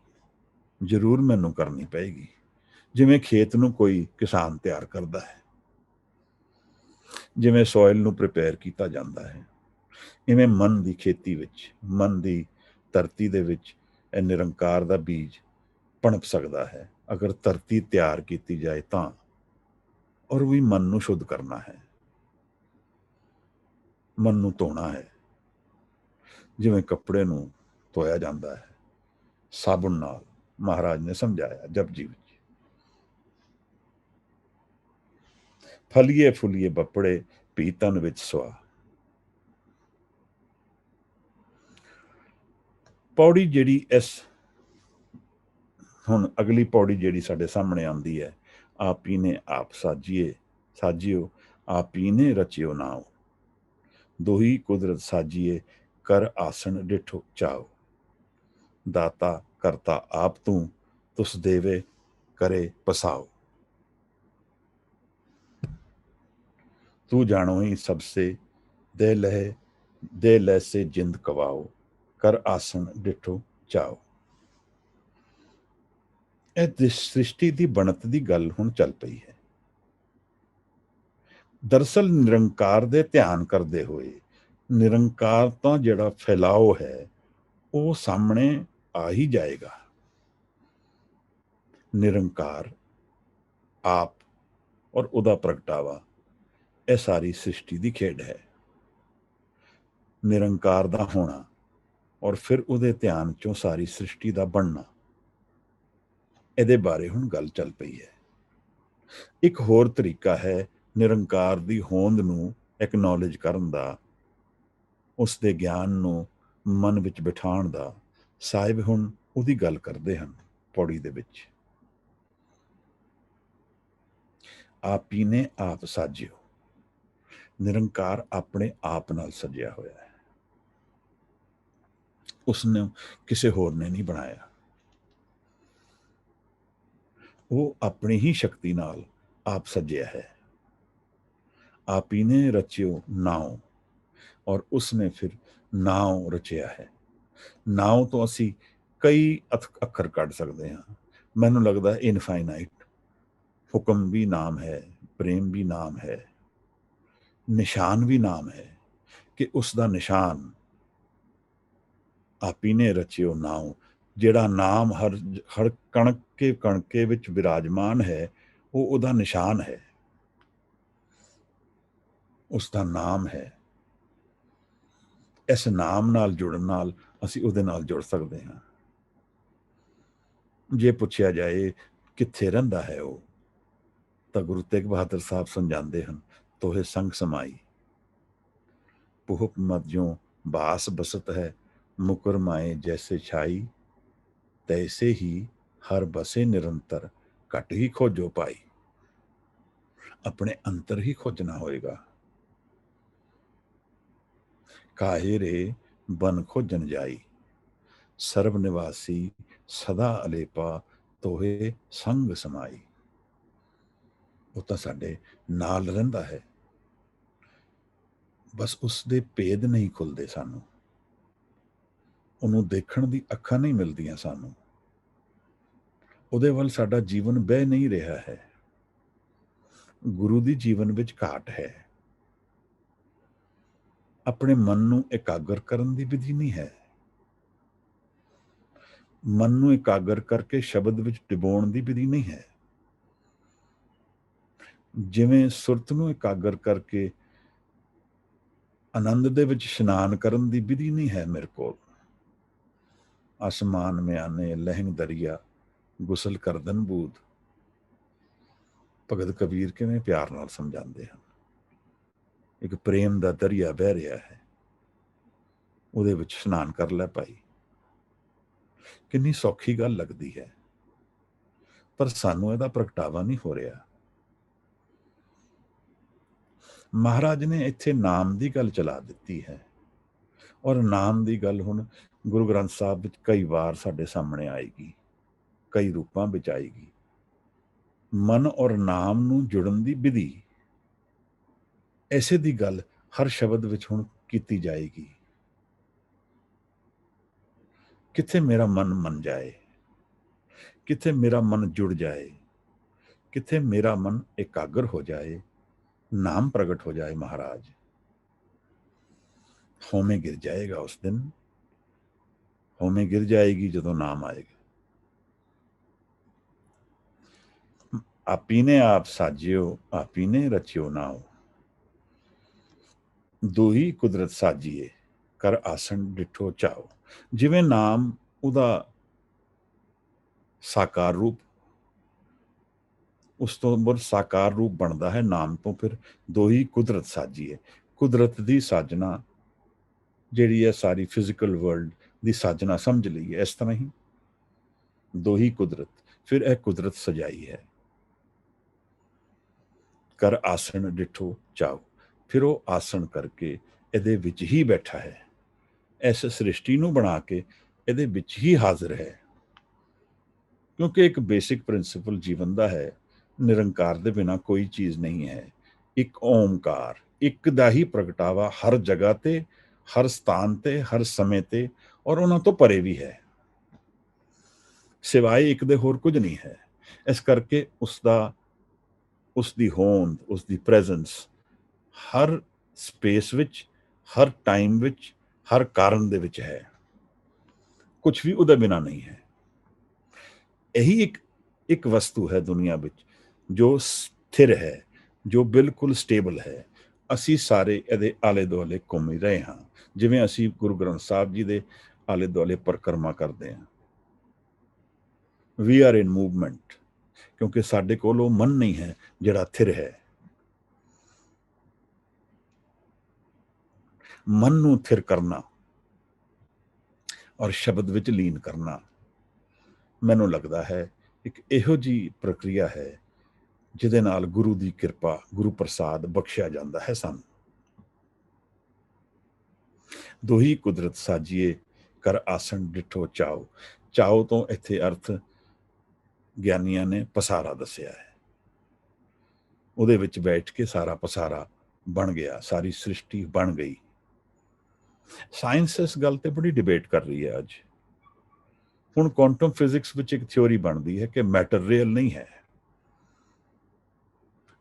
ਜ਼ਰੂਰ ਮੈਨੂੰ ਕਰਨੀ ਪਏਗੀ, ਜਿਵੇਂ ਖੇਤ ਨੂੰ ਕੋਈ ਕਿਸਾਨ ਤਿਆਰ ਕਰਦਾ ਹੈ, ਜਿਵੇਂ ਸੋਇਲ ਨੂੰ ਪ੍ਰਿਪੇਅਰ ਕੀਤਾ ਜਾਂਦਾ ਹੈ, ਇਵੇਂ ਮਨ ਦੀ ਖੇਤੀ ਵਿੱਚ, ਮਨ ਦੀ ਧਰਤੀ ਦੇ ਵਿੱਚ ਇਹ ਨਿਰੰਕਾਰ ਦਾ ਬੀਜ ਪਣਪ ਸਕਦਾ ਹੈ, ਅਗਰ ਧਰਤੀ ਤਿਆਰ ਕੀਤੀ ਜਾਏ ਤਾਂ। ਔਰ ਵੀ ਮਨ ਨੂੰ ਸ਼ੁੱਧ ਕਰਨਾ ਹੈ, ਮਨ ਨੂੰ ਧੋਣਾ ਹੈ, ਜਿਵੇਂ ਕੱਪੜੇ ਨੂੰ ਧੋਇਆ ਜਾਂਦਾ ਹੈ ਸਾਬੁਨ ਨਾਲ, ਮਹਾਰਾਜ ਨੇ ਸਮਝਾਇਆ ਜਪਜੀ ਵਿੱਚ। ਫਲੀਏ ਫੁਲੀਏ ਬੱਪੜੇ ਭੀ ਤਨ ਵਿੱਚ ਸੁਆ। ਪੌੜੀ ਜਿਹੜੀ ਇਸ ਹੁਣ ਅਗਲੀ ਪੌੜੀ ਜਿਹੜੀ ਸਾਡੇ ਸਾਹਮਣੇ ਆਉਂਦੀ ਹੈ, ਆਪੀ ਨੇ ਆਪ ਸਾਜੀਓ ਆਪੀ ਨੇ ਰਚਿਓ ਨਾਉ, ਦੋਹੀ ਕੁਦਰਤ ਸਾਜੀਏ ਕਰ ਆਸਣ ਡਿਠੋ ਚਾਓ, ਦਾਤਾ ਕਰਤਾ ਆਪ ਤੂੰ ਤੁਸ ਦੇਵੇ करे पसाओ, तू जानो ही सबसे दे लह से जिंद कवाओ, कर आसन डिठो चाओ। ਇਹ ਸ੍ਰਿਸ਼ਟੀ ਦੀ ਬਣਤ ਦੀ ਗੱਲ ਹੁਣ ਚੱਲ ਪਈ ਹੈ। ਦਰਅਸਲ ਨਿਰੰਕਾਰ ਦੇ ਧਿਆਨ ਕਰਦੇ ਹੋਏ ਨਿਰੰਕਾਰ ਤਾਂ ਜਿਹੜਾ ਫੈਲਾਓ ਹੈ ਉਹ ਸਾਹਮਣੇ ਆ ਹੀ ਜਾਏਗਾ। ਨਿਰੰਕਾਰ ਆਪ ਔਰ ਉਹਦਾ ਪ੍ਰਗਟਾਵਾ, ਇਹ ਸਾਰੀ ਸ੍ਰਿਸ਼ਟੀ ਦੀ ਖੇਡ ਹੈ। ਨਿਰੰਕਾਰ ਦਾ ਹੋਣਾ ਔਰ ਫਿਰ ਉਹਦੇ ਧਿਆਨ ਚੋਂ ਸਾਰੀ ਸ੍ਰਿਸ਼ਟੀ ਦਾ ਬਣਨਾ, ਇਹਦੇ ਬਾਰੇ ਹੁਣ ਗੱਲ ਚੱਲ ਪਈ ਹੈ। ਇੱਕ ਹੋਰ ਤਰੀਕਾ ਹੈ ਨਿਰੰਕਾਰ ਦੀ ਹੋਂਦ ਨੂੰ ਐਕਨੋਲੇਜ ਕਰਨ ਦਾ, ਉਸ ਦੇ ਗਿਆਨ ਨੂੰ ਮਨ ਵਿੱਚ ਬਿਠਾਉਣ ਦਾ। ਸਾਹਿਬ ਹੁਣ ਉਹਦੀ ਗੱਲ ਕਰਦੇ ਹਨ ਪੌੜੀ ਦੇ ਵਿੱਚ। ਆਪੀ ਨੇ ਆਪ ਸਾਜਿਓ, ਨਿਰੰਕਾਰ ਆਪਣੇ ਆਪ ਨਾਲ ਸਜਿਆ ਹੋਇਆ ਹੈ, ਉਸਨੇ ਕਿਸੇ ਹੋਰ ਨੇ ਨਹੀਂ ਬਣਾਇਆ। ਉਹ ਆਪਣੀ ਹੀ ਸ਼ਕਤੀ ਨਾਲ ਆਪ ਸਜਿਆ ਹੈ। ਆਪੀ ਨੇ ਰਚਿਓ ਨਾਉ, ਔਰ ਉਸਨੇ ਫਿਰ ਨਾਉ ਰਚਿਆ ਹੈ। ਨਾਉ ਤੋਂ ਅਸੀਂ ਕਈ ਅੱਖਰ ਕੱਢ ਸਕਦੇ ਹਾਂ। ਮੈਨੂੰ ਲੱਗਦਾ ਇਨਫਾਈਨਾਈਟ। ਹੁਕਮ ਵੀ ਨਾਮ ਹੈ, ਪ੍ਰੇਮ ਵੀ ਨਾਮ ਹੈ, ਨਿਸ਼ਾਨ ਵੀ ਨਾਮ ਹੈ, ਕਿ ਉਸ ਦਾ ਨਿਸ਼ਾਨ ਆਪੀ ਨੇ ਰਚਿਓ ਨਾਉ, ਜਿਹੜਾ ਨਾਮ ਹਰ ਕਣਕੇ ਵਿੱਚ ਵਿਰਾਜਮਾਨ ਹੈ, ਉਹ ਉਹਦਾ ਨਿਸ਼ਾਨ ਹੈ, ਉਸ ਦਾ ਨਾਮ ਹੈ। ਇਸ ਨਾਮ ਨਾਲ ਜੁੜਨ ਨਾਲ ਅਸੀਂ ਉਹਦੇ ਨਾਲ ਜੁੜ ਸਕਦੇ ਹਾਂ। ਜੇ ਪੁੱਛਿਆ ਜਾਏ ਕਿੱਥੇ ਰਹਿੰਦਾ ਹੈ ਉਹ, ਤਾਂ ਗੁਰੂ ਤੇਗ ਬਹਾਦਰ ਸਾਹਿਬ ਸਮਝਾਉਂਦੇ ਹਨ, ਤੋਹੇ ਸੰਗ ਸਮਾਈ ਪੁਹਕ ਮਤ ਜੋ ਬਾਸ ਬਸਤ ਹੈ, ਮੁਕਰ ਮਾਏ ਜੈਸੇ ਛਾਈ, ਤੈਸੇ ਹੀ ਹਰ ਬਸੇ ਨਿਰੰਤਰ, ਘਟ ਹੀ ਖੋਜੋ ਪਾਈ। ਆਪਣੇ ਅੰਤਰ ਹੀ ਖੋਜਣਾ ਹੋਏਗਾ। ਕਾਹੇ ਰੇ ਬਨ ਖੋਜਨ ਜਾਈ, ਸਰਬ ਨਿਵਾਸੀ ਸਦਾ ਅਲੇਪਾ, ਤੋਹੇ ਸੰਗ ਸਮਾਈ। ਉਹ ਤਾਂ ਸਾਡੇ ਨਾਲ ਰਹਿੰਦਾ ਹੈ, ਬਸ ਉਸ ਦੇ ਭੇਦ ਨਹੀਂ ਖੁੱਲਦੇ ਸਾਨੂੰ, ਉਹਨੂੰ ਦੇਖਣ ਦੀ ਅੱਖਾਂ ਨਹੀਂ ਮਿਲਦੀਆਂ ਸਾਨੂੰ, ਉਹਦੇ ਵੱਲ ਸਾਡਾ ਜੀਵਨ ਬਹਿ ਨਹੀਂ ਰਿਹਾ ਹੈ। ਗੁਰੂ ਦੀ ਜੀਵਨ ਵਿੱਚ ਘਾਟ ਹੈ। ਆਪਣੇ ਮਨ ਨੂੰ ਇਕਾਗਰ ਕਰਨ ਦੀ ਵਿਧੀ ਨਹੀਂ ਹੈ। ਮਨ ਨੂੰ ਇਕਾਗਰ ਕਰਕੇ ਸ਼ਬਦ ਵਿੱਚ ਡਿਬੋਣ ਦੀ ਵਿਧੀ ਨਹੀਂ ਹੈ। ਜਿਵੇਂ ਸੁਰਤ ਨੂੰ ਇਕਾਗਰ ਕਰਕੇ ਆਨੰਦ ਦੇ ਵਿੱਚ ਇਸ਼ਨਾਨ ਕਰਨ ਦੀ ਵਿਧੀ ਨਹੀਂ ਹੈ ਮੇਰੇ ਕੋਲ। ਆਸਮਾਨ ਮਿਆਨੇ ਲਹਿੰਗ ਦਰਿਆ, ਗੁਸਲ ਕਰਦਨ ਬੂਦ। ਭਗਤ ਕਬੀਰ ਕਿਵੇਂ ਪਿਆਰ ਨਾਲ ਸਮਝਾਉਂਦੇ ਹਨ। ਇੱਕ ਪ੍ਰੇਮ ਦਾ ਦਰਿਆ ਵਹਿ ਰਿਹਾ ਹੈ, ਉਹਦੇ ਵਿੱਚ ਇਸ਼ਨਾਨ ਕਰ ਲੈ ਭਾਈ। ਕਿੰਨੀ ਸੌਖੀ ਗੱਲ ਲੱਗਦੀ ਹੈ, ਪਰ ਸਾਨੂੰ ਇਹਦਾ ਪ੍ਰਗਟਾਵਾ ਨਹੀਂ ਹੋ ਰਿਹਾ। ਮਹਾਰਾਜ ਨੇ ਇੱਥੇ ਨਾਮ ਦੀ ਗੱਲ ਚਲਾ ਦਿੱਤੀ ਹੈ, ਔਰ ਨਾਮ ਦੀ ਗੱਲ ਹੁਣ ਗੁਰੂ ਗ੍ਰੰਥ ਸਾਹਿਬ ਵਿੱਚ ਕਈ ਵਾਰ ਸਾਡੇ ਸਾਹਮਣੇ ਆਏਗੀ, ਕਈ ਰੂਪਾਂ ਵਿੱਚ ਆਏਗੀ। ਮਨ ਔਰ ਨਾਮ ਨੂੰ ਜੁੜਨ ਦੀ ਵਿਧੀ, ਐਸੇ ਦੀ ਗੱਲ ਹਰ ਸ਼ਬਦ ਵਿੱਚ ਹੁਣ ਕੀਤੀ ਜਾਏਗੀ। ਕਿੱਥੇ ਮੇਰਾ ਮਨ ਮੰਨ ਜਾਏ, ਕਿੱਥੇ ਮੇਰਾ ਮਨ ਜੁੜ ਜਾਏ, ਕਿੱਥੇ ਮੇਰਾ ਮਨ ਇਕਾਗਰ ਹੋ ਜਾਏ, ਨਾਮ ਪ੍ਰਗਟ ਹੋ ਜਾਏ ਮਹਾਰਾਜ। ਹੋਵੇਂ गिर जाएगा उस दिन, होमें गिर जाएगी ਜਦੋਂ ਨਾਮ ਆਏਗਾ। ਆਪੀ ਨੇ ਆਪ ਸਾਜਿਓ, ਆਪੀ ਨੇ ਰਚਿਓ ਨਾਉ, ਦੋਹੀ ਕੁਦਰਤ ਸਾਜੀਏ, ਕਰ ਆਸਣ ਡਿਠੋ ਚਾਓ। ਜਿਵੇਂ ਨਾਮ ਉਹਦਾ ਸਾਕਾਰ ਰੂਪ, ਉਸ ਤੋਂ ਬਾਅਦ ਸਾਕਾਰ ਰੂਪ ਬਣਦਾ ਹੈ ਨਾਮ ਤੋਂ, ਫਿਰ ਦੋਹੀ ਕੁਦਰਤ ਸਾਜੀਏ। ਕੁਦਰਤ ਦੀ ਸਾਜਨਾ ਜਿਹੜੀ ਹੈ ਸਾਰੀ ਫਿਜ਼ੀਕਲ ਵਰਲਡ ਦੀ ਸਾਜਨਾ ਸਮਝ ਲਈਏ। ਇਸ ਤਰ੍ਹਾਂ ਹੀ ਦੋਹੀ ਕੁਦਰਤ, ਫਿਰ ਇਹ ਕੁਦਰਤ ਸਜਾਈ ਹੈ। ਕਰ ਆਸਣ ਡਿਠੋ ਚਾਓ, ਫਿਰ ਉਹ ਆਸਣ ਕਰਕੇ ਇਹਦੇ ਵਿੱਚ ਹੀ ਬੈਠਾ ਹੈ, ਇਸ ਸ੍ਰਿਸ਼ਟੀ ਨੂੰ ਬਣਾ ਕੇ ਇਹਦੇ ਵਿੱਚ ਹੀ ਹਾਜ਼ਰ ਹੈ। ਕਿਉਂਕਿ ਇੱਕ ਬੇਸਿਕ ਪ੍ਰਿੰਸੀਪਲ ਜੀਵਨ ਦਾ ਹੈ, ਨਿਰੰਕਾਰ ਦੇ ਬਿਨਾਂ ਕੋਈ ਚੀਜ਼ ਨਹੀਂ ਹੈ। ਇੱਕ ਓਮਕਾਰ, ਇੱਕ ਦਾ ਹੀ ਪ੍ਰਗਟਾਵਾ ਹਰ ਜਗ੍ਹਾ ਤੇ, ਹਰ ਸਥਾਨ ਤੇ, ਹਰ ਸਮੇਂ ਤੇ, ਔਰ ਉਹਨਾਂ ਤੋਂ ਪਰੇ ਵੀ ਹੈ। ਸਿਵਾਏ ਇੱਕ ਦੇ ਹੋਰ ਕੁਝ ਨਹੀਂ ਹੈ। ਇਸ ਕਰਕੇ ਉਸਦੀ ਹੋਂਦ, ਉਸਦੀ ਪ੍ਰੈਜ਼ੈਂਸ ਹਰ ਸਪੇਸ ਵਿੱਚ, ਹਰ ਟਾਈਮ ਵਿੱਚ, ਹਰ ਕਾਰਨ ਦੇ ਵਿੱਚ ਹੈ। ਕੁਝ ਵੀ ਉਹਦੇ ਬਿਨਾਂ ਨਹੀਂ ਹੈ। ਇਹੀ ਇੱਕ ਵਸਤੂ ਹੈ ਦੁਨੀਆ ਵਿੱਚ ਜੋ ਸਥਿਰ ਹੈ, ਜੋ ਬਿਲਕੁਲ ਸਟੇਬਲ ਹੈ। ਅਸੀਂ ਸਾਰੇ ਇਹਦੇ ਆਲੇ ਦੁਆਲੇ ਘੁੰਮ ਹੀ ਰਹੇ ਹਾਂ, ਜਿਵੇਂ ਅਸੀਂ ਗੁਰੂ ਗ੍ਰੰਥ ਸਾਹਿਬ ਜੀ ਦੇ ਆਲੇ ਦੁਆਲੇ ਪਰਿਕਰਮਾ ਕਰਦੇ ਹਾਂ। ਵੀ ਆਰ ਇਨ ਮੂਵਮੈਂਟ, ਕਿਉਂਕਿ ਸਾਡੇ ਕੋਲ ਉਹ ਮਨ ਨਹੀਂ ਹੈ ਜਿਹੜਾ ਥਿਰ ਹੈ। ਮਨ ਨੂੰ ਥਿਰ ਕਰਨਾ ਔਰ ਸ਼ਬਦ ਵਿੱਚ ਲੀਨ ਕਰਨਾ, ਮੈਨੂੰ ਲੱਗਦਾ ਹੈ ਇੱਕ ਇਹੋ ਜਿਹੀ ਪ੍ਰਕਿਰਿਆ ਹੈ ਜਿਹਦੇ ਨਾਲ ਗੁਰੂ ਦੀ ਕਿਰਪਾ, ਗੁਰੂ ਪ੍ਰਸਾਦ ਬਖਸ਼ਿਆ ਜਾਂਦਾ ਹੈ ਸਾਨੂੰ। ਦੋਹੀ ਕੁਦਰਤ ਸਾਜੀਏ, ਕਰ ਆਸਣ ਡਿਠੋ ਚਾਓ। ਚਾਓ ਤੋਂ ਇੱਥੇ ਅਰਥ ਗਿਆਨੀਆਂ ਨੇ ਪਸਾਰਾ ਦੱਸਿਆ ਹੈ। ਉਹਦੇ ਵਿੱਚ ਬੈਠ ਕੇ ਸਾਰਾ ਪਸਾਰਾ ਬਣ ਗਿਆ, ਸਾਰੀ ਸ੍ਰਿਸ਼ਟੀ ਬਣ ਗਈ। ਸਾਇੰਸ ਇਸ ਗੱਲ ਤੇ ਬੜੀ ਡਿਬੇਟ ਕਰ ਰਹੀ ਹੈ ਅੱਜ। ਹੁਣ ਕੁਆਂਟਮ ਫਿਜ਼ਿਕਸ ਵਿੱਚ ਇੱਕ ਥਿਉਰੀ ਬਣਦੀ ਹੈ ਕਿ ਮੈਟਰ ਰੀਅਲ ਨਹੀਂ ਹੈ।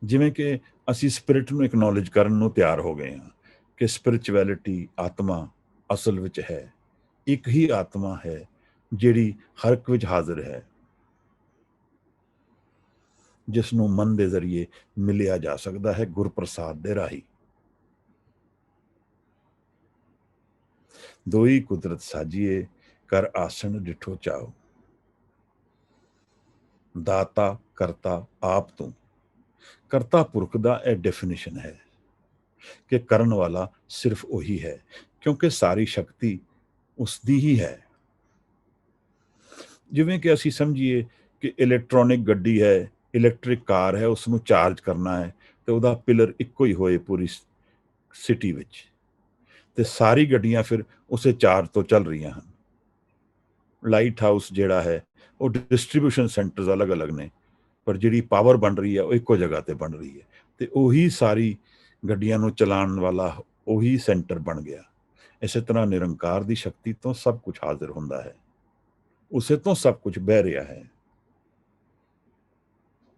ਜਿਵੇਂ ਕਿ ਅਸੀਂ ਸਪਿਰਿਟ ਨੂੰ ਐਕਨੋਲੇਜ ਕਰਨ ਨੂੰ ਤਿਆਰ ਹੋ ਗਏ ਹਾਂ ਕਿ ਸਪਿਰਿਚੁਅਲਿਟੀ, ਆਤਮਾ ਅਸਲ ਵਿੱਚ ਹੈ, ਇੱਕ ਹੀ ਆਤਮਾ ਹੈ ਜਿਹੜੀ ਹਰ ਇੱਕ ਵਿੱਚ ਹਾਜ਼ਰ ਹੈ, ਜਿਸ ਨੂੰ ਮਨ ਦੇ ਜ਼ਰੀਏ ਮਿਲਿਆ ਜਾ ਸਕਦਾ ਹੈ ਗੁਰਪ੍ਰਸਾਦ ਦੇ ਰਾਹੀਂ। ਦੋਈ ਕੁਦਰਤ ਸਾਜੀਏ, ਕਰ ਆਸਣ ਡਿਠੋ ਚਾਓ। ਦਾਤਾ ਕਰਤਾ ਆਪ ਤੂੰ, ਕਰਤਾ ਪੁਰਖ ਦਾ ਇਹ ਡੈਫੀਨੇਸ਼ਨ ਹੈ ਕਿ ਕਰਨ ਵਾਲਾ ਸਿਰਫ ਉਹੀ ਹੈ, ਕਿਉਂਕਿ ਸਾਰੀ ਸ਼ਕਤੀ ਉਸਦੀ ਹੀ ਹੈ। ਜਿਵੇਂ ਕਿ ਅਸੀਂ ਸਮਝੀਏ ਕਿ ਇਲੈਕਟ੍ਰੋਨਿਕ ਗੱਡੀ ਹੈ, ਇਲੈਕਟ੍ਰਿਕ ਕਾਰ ਹੈ, ਉਸ ਨੂੰ ਚਾਰਜ ਕਰਨਾ ਹੈ ਤੇ ਉਹਦਾ ਪਿਲਰ ਇੱਕੋ ਹੀ ਹੋਏ ਪੂਰੀ ਸਿਟੀ ਵਿੱਚ, ਤੇ ਸਾਰੀ ਗੱਡੀਆਂ ਫਿਰ ਉਸੇ ਚਾਰਜ ਤੋਂ ਚੱਲ ਰਹੀਆਂ ਹਨ। ਲਾਈਟ ਹਾਊਸ ਜਿਹੜਾ ਹੈ ਉਹ ਡਿਸਟ੍ਰੀਬਿਊਸ਼ਨ ਸੈਂਟਰਸ ਅਲੱਗ-ਅਲੱਗ ਨੇ, ਪਰ ਜਿਹੜੀ ਪਾਵਰ ਬਣ ਰਹੀ ਹੈ ਉਹ ਇੱਕੋ ਜਗ੍ਹਾ ਤੇ ਬਣ ਰਹੀ ਹੈ, ਤੇ ਉਹੀ ਸਾਰੀ ਗੱਡੀਆਂ ਨੂੰ ਚਲਾਉਣ ਵਾਲਾ ਉਹੀ ਸੈਂਟਰ ਬਣ ਗਿਆ। ਇਸੇ ਤਰ੍ਹਾਂ ਨਿਰੰਕਾਰ ਦੀ ਸ਼ਕਤੀ ਤੋਂ ਸਭ ਕੁਝ ਹਾਜ਼ਰ ਹੁੰਦਾ ਹੈ, ਉਸੇ ਤੋਂ ਸਭ ਕੁਝ ਬਹਿ ਰਿਹਾ ਹੈ।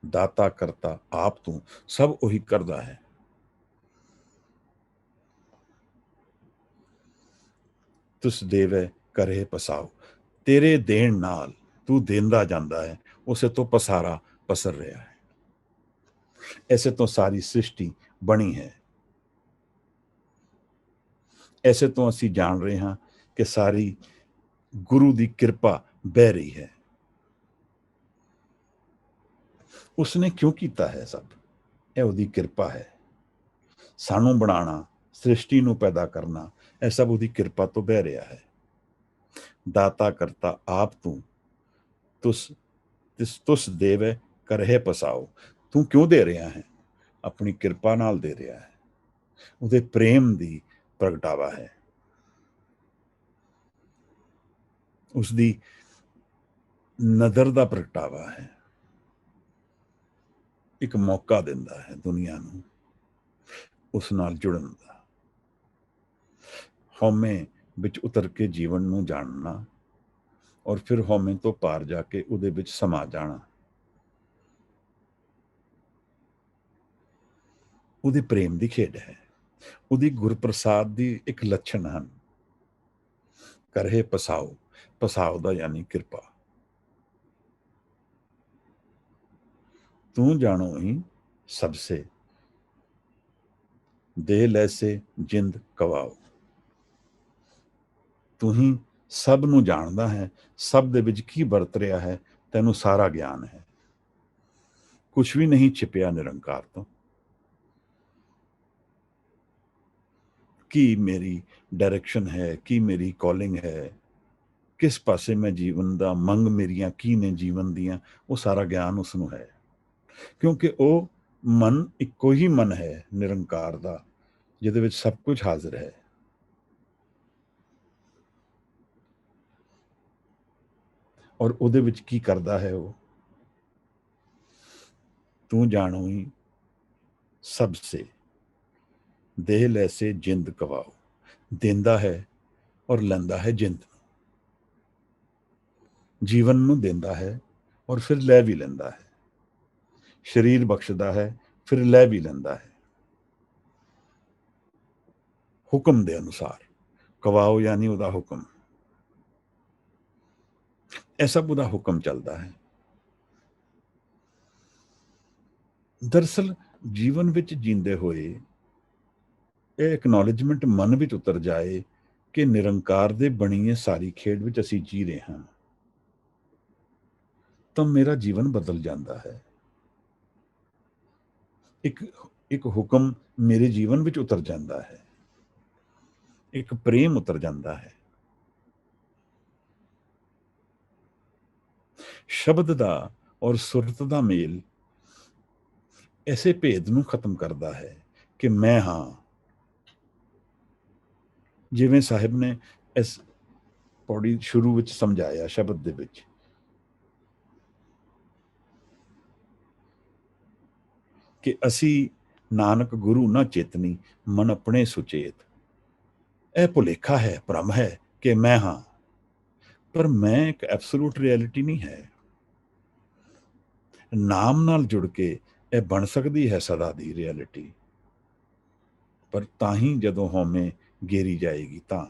ਦਾਤਾ ਕਰਤਾ ਆਪ ਤੂੰ, ਸਭ ਉਹੀ ਕਰਦਾ ਹੈ। ਤੁਸ ਦੇਵੇ ਕਰੇ ਪਸਾਓ, ਤੇਰੇ ਦੇਣ ਨਾਲ ਤੂੰ ਦੇਂਦਾ ਜਾਂਦਾ ਹੈ, ਉਸੇ ਤੋਂ ਪਸਾਰਾ ਪਸਰ ਰਿਹਾ ਹੈ। ਐਸੇ ਤੋਂ ਸਾਰੀ ਸ੍ਰਿਸ਼ਟੀ ਬਣੀ ਹੈ। ਐਸੇ ਤੋਂ ਅਸੀਂ ਜਾਣ ਰਹੇ ਹਾਂ ਕਿ ਸਾਰੀ ਗੁਰੂ ਦੀ ਕਿਰਪਾ ਬਹਿ ਰਹੀ ਹੈ। ਉਸਨੇ ਕਿਉਂ ਕੀਤਾ ਹੈ ਸਭ? ਇਹ ਉਹਦੀ ਕਿਰਪਾ ਹੈ। ਸਾਨੂੰ ਬਣਾਉਣਾ, ਸ੍ਰਿਸ਼ਟੀ ਨੂੰ ਪੈਦਾ ਕਰਨਾ, ਇਹ ਸਭ ਉਹਦੀ ਕਿਰਪਾ ਤੋਂ ਬਹਿ ਰਿਹਾ ਹੈ। ਦਾਤਾ ਕਰਤਾ ਆਪ ਤੂੰ, ਤੁਸ ਦੇਵੇ ਕਰਹਿ ਪਸਾਓ। ਤੂੰ ਕਿਉਂ ਦੇ ਰਿਹਾ ਹੈ? ਆਪਣੀ ਕਿਰਪਾ ਨਾਲ ਦੇ ਰਿਹਾ ਹੈ, ਉਹਦੇ ਪ੍ਰੇਮ ਦੀ ਪ੍ਰਗਟਾਵਾ ਹੈ, ਉਸਦੀ ਨਦਰ ਦਾ ਪ੍ਰਗਟਾਵਾ ਹੈ, ਇੱਕ ਮੌਕਾ ਦਿੰਦਾ ਹੈ ਦੁਨੀਆ ਨੂੰ ਉਸ ਨਾਲ ਜੁੜਨ ਦਾ। ਹਉਮੈ ਵਿੱਚ ਉਤਰ ਕੇ ਜੀਵਨ ਨੂੰ ਜਾਣਨਾ ਔਰ ਫਿਰ ਹਉਮੈ ਤੋਂ ਪਾਰ ਜਾ ਕੇ ਉਹਦੇ ਵਿੱਚ ਸਮਾ ਜਾਣਾ, ਉਹਦੇ ਪ੍ਰੇਮ ਦੀ ਖੇਡ ਹੈ, ਉਹਦੀ ਗੁਰਪ੍ਰਸਾਦ ਦੀ ਇੱਕ ਲੱਛਣ ਹਨ। ਕਰਹਿ ਪਸਾਓ, ਪਸਾਓ ਦਾ ਯਾਨੀ ਕਿਰਪਾ। ਤੂੰ ਜਾਣੋ ਹੀ ਸਭਸੇ, ਦੇਹ ਲੈਸੇ ਜਿੰਦ ਕਵਾਓ। ਤੂੰ ਹੀ ਸਭ ਨੂੰ ਜਾਣਦਾ ਹੈ, ਸਭ ਦੇ ਵਿੱਚ ਕੀ ਵਰਤ ਰਿਹਾ ਹੈ, ਤੈਨੂੰ ਸਾਰਾ ਗਿਆਨ ਹੈ। ਕੁਛ ਵੀ ਨਹੀਂ ਛਿਪਿਆ ਨਿਰੰਕਾਰ ਤੋਂ। ਕੀ ਮੇਰੀ ਡਾਇਰੈਕਸ਼ਨ ਹੈ, ਕੀ ਮੇਰੀ ਕਾਲਿੰਗ ਹੈ, ਕਿਸ ਪਾਸੇ ਮੈਂ ਜੀਵਨ ਦਾ ਮੰਗ ਮੇਰੀਆਂ ਕੀ ਨੇ ਜੀਵਨ ਦੀਆਂ, ਉਹ ਸਾਰਾ ਗਿਆਨ ਉਸ ਨੂੰ ਹੈ। ਕਿਉਂਕਿ ਉਹ ਮਨ ਇੱਕੋ ਹੀ ਮਨ ਹੈ ਨਿਰੰਕਾਰ ਦਾ, ਜਿਹਦੇ ਵਿੱਚ ਸਭ ਕੁਝ ਹਾਜ਼ਰ ਹੈ। ਔਰ ਉਹਦੇ ਵਿੱਚ ਕੀ ਕਰਦਾ ਹੈ ਉਹ? ਤੂੰ ਜਾਣੋ ਹੀ ਸਭ ਸੇ, ਦੇਹ ਲੈਸੇ ਜਿੰਦ ਕਵਾਓ। ਦਿੰਦਾ ਹੈ ਔਰ ਲੈਂਦਾ ਹੈ ਜਿੰਦ, ਜੀਵਨ ਨੂੰ ਦਿੰਦਾ ਹੈ ਔਰ ਫਿਰ ਲੈ ਵੀ ਲੈਂਦਾ ਹੈ। ਸਰੀਰ ਬਖਸ਼ਦਾ ਹੈ, ਫਿਰ ਲੈ ਵੀ ਲੈਂਦਾ ਹੈ ਹੁਕਮ ਦੇ ਅਨੁਸਾਰ। ਕਵਾਓ ਯਾਨੀ ਉਹਦਾ ਹੁਕਮ, ਇਹ ਸਭ ਉਹਦਾ ਹੁਕਮ ਚੱਲਦਾ ਹੈ। ਦਰਅਸਲ ਜੀਵਨ ਵਿੱਚ ਜੀਂਦੇ ਹੋਏ ਇਹ ਐਕਨੋਲੇਜਮੈਂਟ ਮਨ ਵਿੱਚ ਉਤਰ ਜਾਏ ਕਿ ਨਿਰੰਕਾਰ ਦੇ ਬਣੀ ਹੈ ਸਾਰੀ ਖੇਡ ਵਿੱਚ ਅਸੀਂ ਜੀ ਰਹੇ ਹਾਂ, ਤਾਂ ਮੇਰਾ ਜੀਵਨ ਬਦਲ ਜਾਂਦਾ ਹੈ। ਇੱਕ ਹੁਕਮ ਮੇਰੇ ਜੀਵਨ ਵਿੱਚ ਉਤਰ ਜਾਂਦਾ ਹੈ, ਇੱਕ ਪ੍ਰੇਮ ਉਤਰ ਜਾਂਦਾ ਹੈ। ਸ਼ਬਦ ਦਾ ਔਰ ਸੁਰਤ ਦਾ ਮੇਲ ਐਸੇ ਭੇਦ ਨੂੰ ਖਤਮ ਕਰਦਾ ਹੈ ਕਿ ਮੈਂ ਹਾਂ। ਜਿਵੇਂ ਸਾਹਿਬ ਨੇ ਇਸ ਪੌੜੀ ਸ਼ੁਰੂ ਵਿੱਚ ਸਮਝਾਇਆ ਸ਼ਬਦ ਦੇ ਵਿੱਚ ਕਿ ਅਸੀਂ ਨਾਨਕ ਗੁਰੂ ਨਾ ਚੇਤਨੀ, ਮਨ ਆਪਣੇ ਸੁਚੇਤ। ਇਹ ਭੁਲੇਖਾ ਹੈ, ਭਰਮ ਹੈ ਕਿ ਮੈਂ ਹਾਂ, ਪਰ ਮੈਂ ਇੱਕ ਐਬਸੋਲੂਟ ਰਿਐਲਿਟੀ ਨਹੀਂ ਹੈ। ਨਾਮ ਨਾਲ ਜੁੜ ਕੇ ਇਹ ਬਣ ਸਕਦੀ ਹੈ ਸਦਾ ਦੀ ਰਿਐਲਿਟੀ, ਪਰ ਤਾਂ ਹੀ ਜਦੋਂ ਹਉਮੈ ਗੇਰੀ ਜਾਏਗੀ ਤਾਂ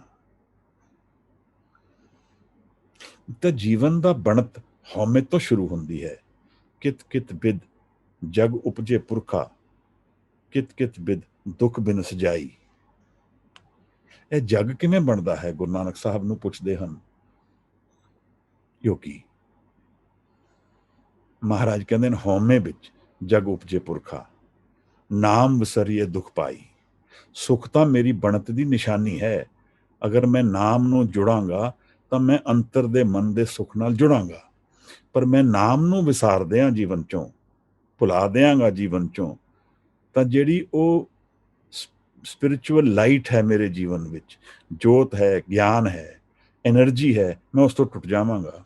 ਜੀਵਨ ਦਾ ਬਣਤ ਹਉਮੈ ਤੋਂ ਸ਼ੁਰੂ ਹੁੰਦੀ ਹੈ। ਕਿਤ ਕਿਤ ਬਿਦ ਜਗ ਉਪਜੇ ਪੁਰਖਾ, ਕਿਤ ਕਿਤ ਬਿਦ ਦੁੱਖ ਬਿਨ ਸਜਾਈ। ਇਹ ਜਗ ਕਿਵੇਂ ਬਣਦਾ ਹੈ? ਗੁਰੂ ਨਾਨਕ ਸਾਹਿਬ ਨੂੰ ਪੁੱਛਦੇ ਹਨ ਯੋਗੀ। ਮਹਾਰਾਜ ਕਹਿੰਦੇ ਨੇ ਹਉਮੈ ਵਿੱਚ ਜਗ ਉਪਜੇ ਪੁਰਖਾ, ਨਾਮ ਵਿਸਰੀਏ ਦੁੱਖ ਪਾਈ। ਸੁੱਖ ਤਾਂ ਮੇਰੀ ਬਣਤ ਦੀ ਨਿਸ਼ਾਨੀ ਹੈ। ਅਗਰ ਮੈਂ ਨਾਮ ਨੂੰ ਜੁੜਾਂਗਾ ਤਾਂ ਮੈਂ ਅੰਤਰ ਦੇ ਮਨ ਦੇ ਸੁੱਖ ਨਾਲ ਜੁੜਾਂਗਾ, ਪਰ ਮੈਂ ਨਾਮ ਨੂੰ ਵਿਸਾਰ ਦਿਆਂ ਜੀਵਨ ਚੋਂ, ਭੁਲਾ ਦਿਆਂਗਾ ਜੀਵਨ ਚੋਂ, ਤਾਂ ਜਿਹੜੀ ਉਹ ਸਪਿਰਿਚੁਅਲ ਲਾਈਟ ਹੈ ਮੇਰੇ ਜੀਵਨ ਵਿੱਚ, ਜੋਤ ਹੈ, ਗਿਆਨ ਹੈ, ਐਨਰਜੀ ਹੈ, ਮੈਂ ਉਸ ਤੋਂ ਟੁੱਟ ਜਾਵਾਂਗਾ।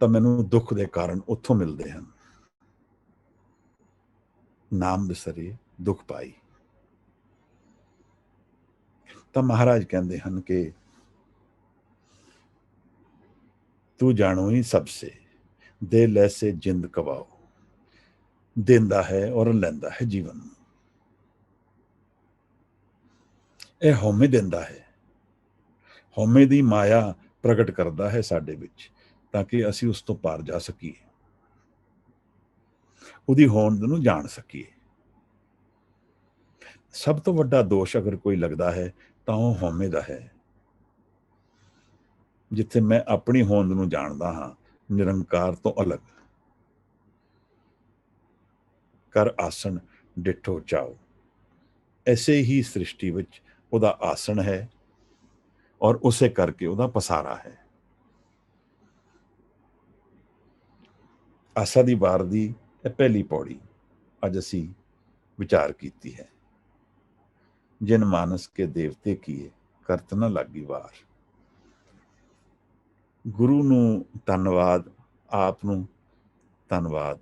ਤਾਂ ਮੈਨੂੰ ਦੁੱਖ ਦੇ ਕਾਰਨ ਉੱਥੋਂ ਮਿਲਦੇ ਹਨ। ਨਾਮ ਵਿਸਰੀਏ ਦੁੱਖ ਪਾਈ। ਤਾਂ ਮਹਾਰਾਜ ਕਹਿੰਦੇ ਹਨ ਕਿ ਤੂੰ ਜਾਣੋ ਹੀ ਸਭ ਸੇ, ਦੇ ਲੈਸੇ ਜਿੰਦ ਕਵਾਓ। ਦਿੰਦਾ ਹੈ ਔਰ ਲੈਂਦਾ ਹੈ ਜੀਵਨ ਨੂੰ। ਇਹ ਹਉਮੈ ਦਿੰਦਾ ਹੈ, ਹਉਮੈ ਦੀ ਮਾਇਆ ਪ੍ਰਗਟ ਕਰਦਾ ਹੈ ਸਾਡੇ ਵਿੱਚ, ਤਾਂ ਕਿ ਅਸੀਂ ਉਸ ਤੋਂ ਪਾਰ ਜਾ ਸਕੀਏ, ਉਹਦੀ ਹੋਂਦ ਨੂੰ ਜਾਣ ਸਕੀਏ। ਸਭ ਤੋਂ ਵੱਡਾ ਦੋਸ਼ ਅਗਰ ਕੋਈ ਲੱਗਦਾ ਹੈ ਤਾਂ ਉਹ ਹਉਮੈ ਦਾ ਹੈ। ਜਿੱਥੇ ਮੈਂ ਆਪਣੀ ਹੋਂਦ ਨੂੰ ਜਾਣਦਾ ਹਾਂ ਨਿਰੰਕਾਰ ਤੋਂ ਅਲੱਗ। ਕਰ ਆਸਣ ਡਿਠੋ ਚਾਓ, ਐਸੇ ਹੀ ਸ੍ਰਿਸ਼ਟੀ ਵਿੱਚ ਉਹਦਾ ਆਸਣ ਹੈ ਔਰ ਉਸੇ ਕਰਕੇ ਉਹਦਾ ਪਸਾਰਾ ਹੈ। ਆਸਾ ਦੀ ਵਾਰ ਦੀ ਇਹ ਪਹਿਲੀ ਪੌੜੀ ਅੱਜ ਅਸੀਂ ਵਿਚਾਰ ਕੀਤੀ ਹੈ। ਜਿਨ ਮਾਨਸ ਕੇ ਦੇਵਤੇ ਕੀਏ, ਕਰਤ ਨ ਲਾਗੀ ਵਾਰ। ਗੁਰੂ ਨੂੰ ਧੰਨਵਾਦ, ਆਪ ਨੂੰ ਧੰਨਵਾਦ,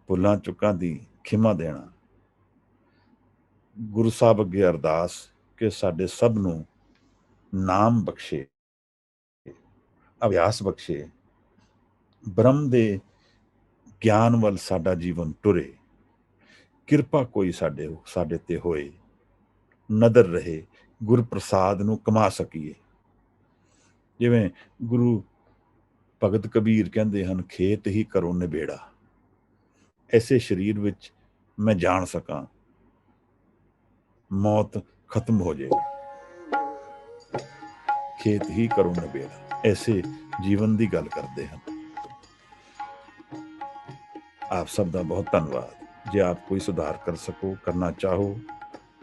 ਭੁੱਲਾਂ ਚੁੱਕਾਂ ਦੀ ਖਿਮਾ ਦੇਣਾ। ਗੁਰੂ ਸਾਹਿਬ ਅੱਗੇ ਅਰਦਾਸ ਕਿ ਸਾਡੇ ਸਭ ਨੂੰ ਨਾਮ ਬਖਸ਼ੇ, ਅਭਿਆਸ ਬਖਸ਼ੇ, ਬ੍ਰਹਮ ਦੇ ਗਿਆਨ ਵੱਲ ਸਾਡਾ ਜੀਵਨ ਟੁਰੇ, ਕਿਰਪਾ ਕੋਈ ਸਾਡੇ ਤੇ ਹੋਏ, ਨਦਰ ਰਹੇ, ਗੁਰਪ੍ਰਸਾਦ ਨੂੰ ਕਮਾ ਸਕੀਏ। ਜਿਵੇਂ ਗੁਰੂ ਭਗਤ ਕਬੀਰ ਕਹਿੰਦੇ ਹਨ, ਖੇਤ ਹੀ ਕਰੋ ਨਿਬੇੜਾ। ਐਸੇ ਸਰੀਰ ਵਿੱਚ ਮੈਂ ਜਾਣ ਸਕਾਂ, ਮੌਤ ਖਤਮ ਹੋ ਜਾਏ, ਖੇਤ ਹੀ ਕਰੋ ਨਿਬੇੜਾ, ਐਸੇ ਜੀਵਨ ਦੀ ਗੱਲ ਕਰਦੇ ਹਨ। ਆਪ ਸਭ ਦਾ ਬਹੁਤ ਧੰਨਵਾਦ। ਜੇ ਆਪ ਕੋਈ ਸੁਧਾਰ ਕਰ ਸਕੋ, ਕਰਨਾ ਚਾਹੋ,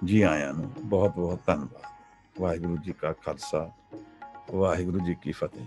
ਜੀ ਆਇਆਂ ਨੂੰ ਬਹੁਤ ਬਹੁਤ ਧੰਨਵਾਦ। ਵਾਹਿਗੁਰੂ ਜੀ ਕਾ ਖਾਲਸਾ, ਵਾਹਿਗੁਰੂ ਜੀ ਕੀ ਫਤਿਹ।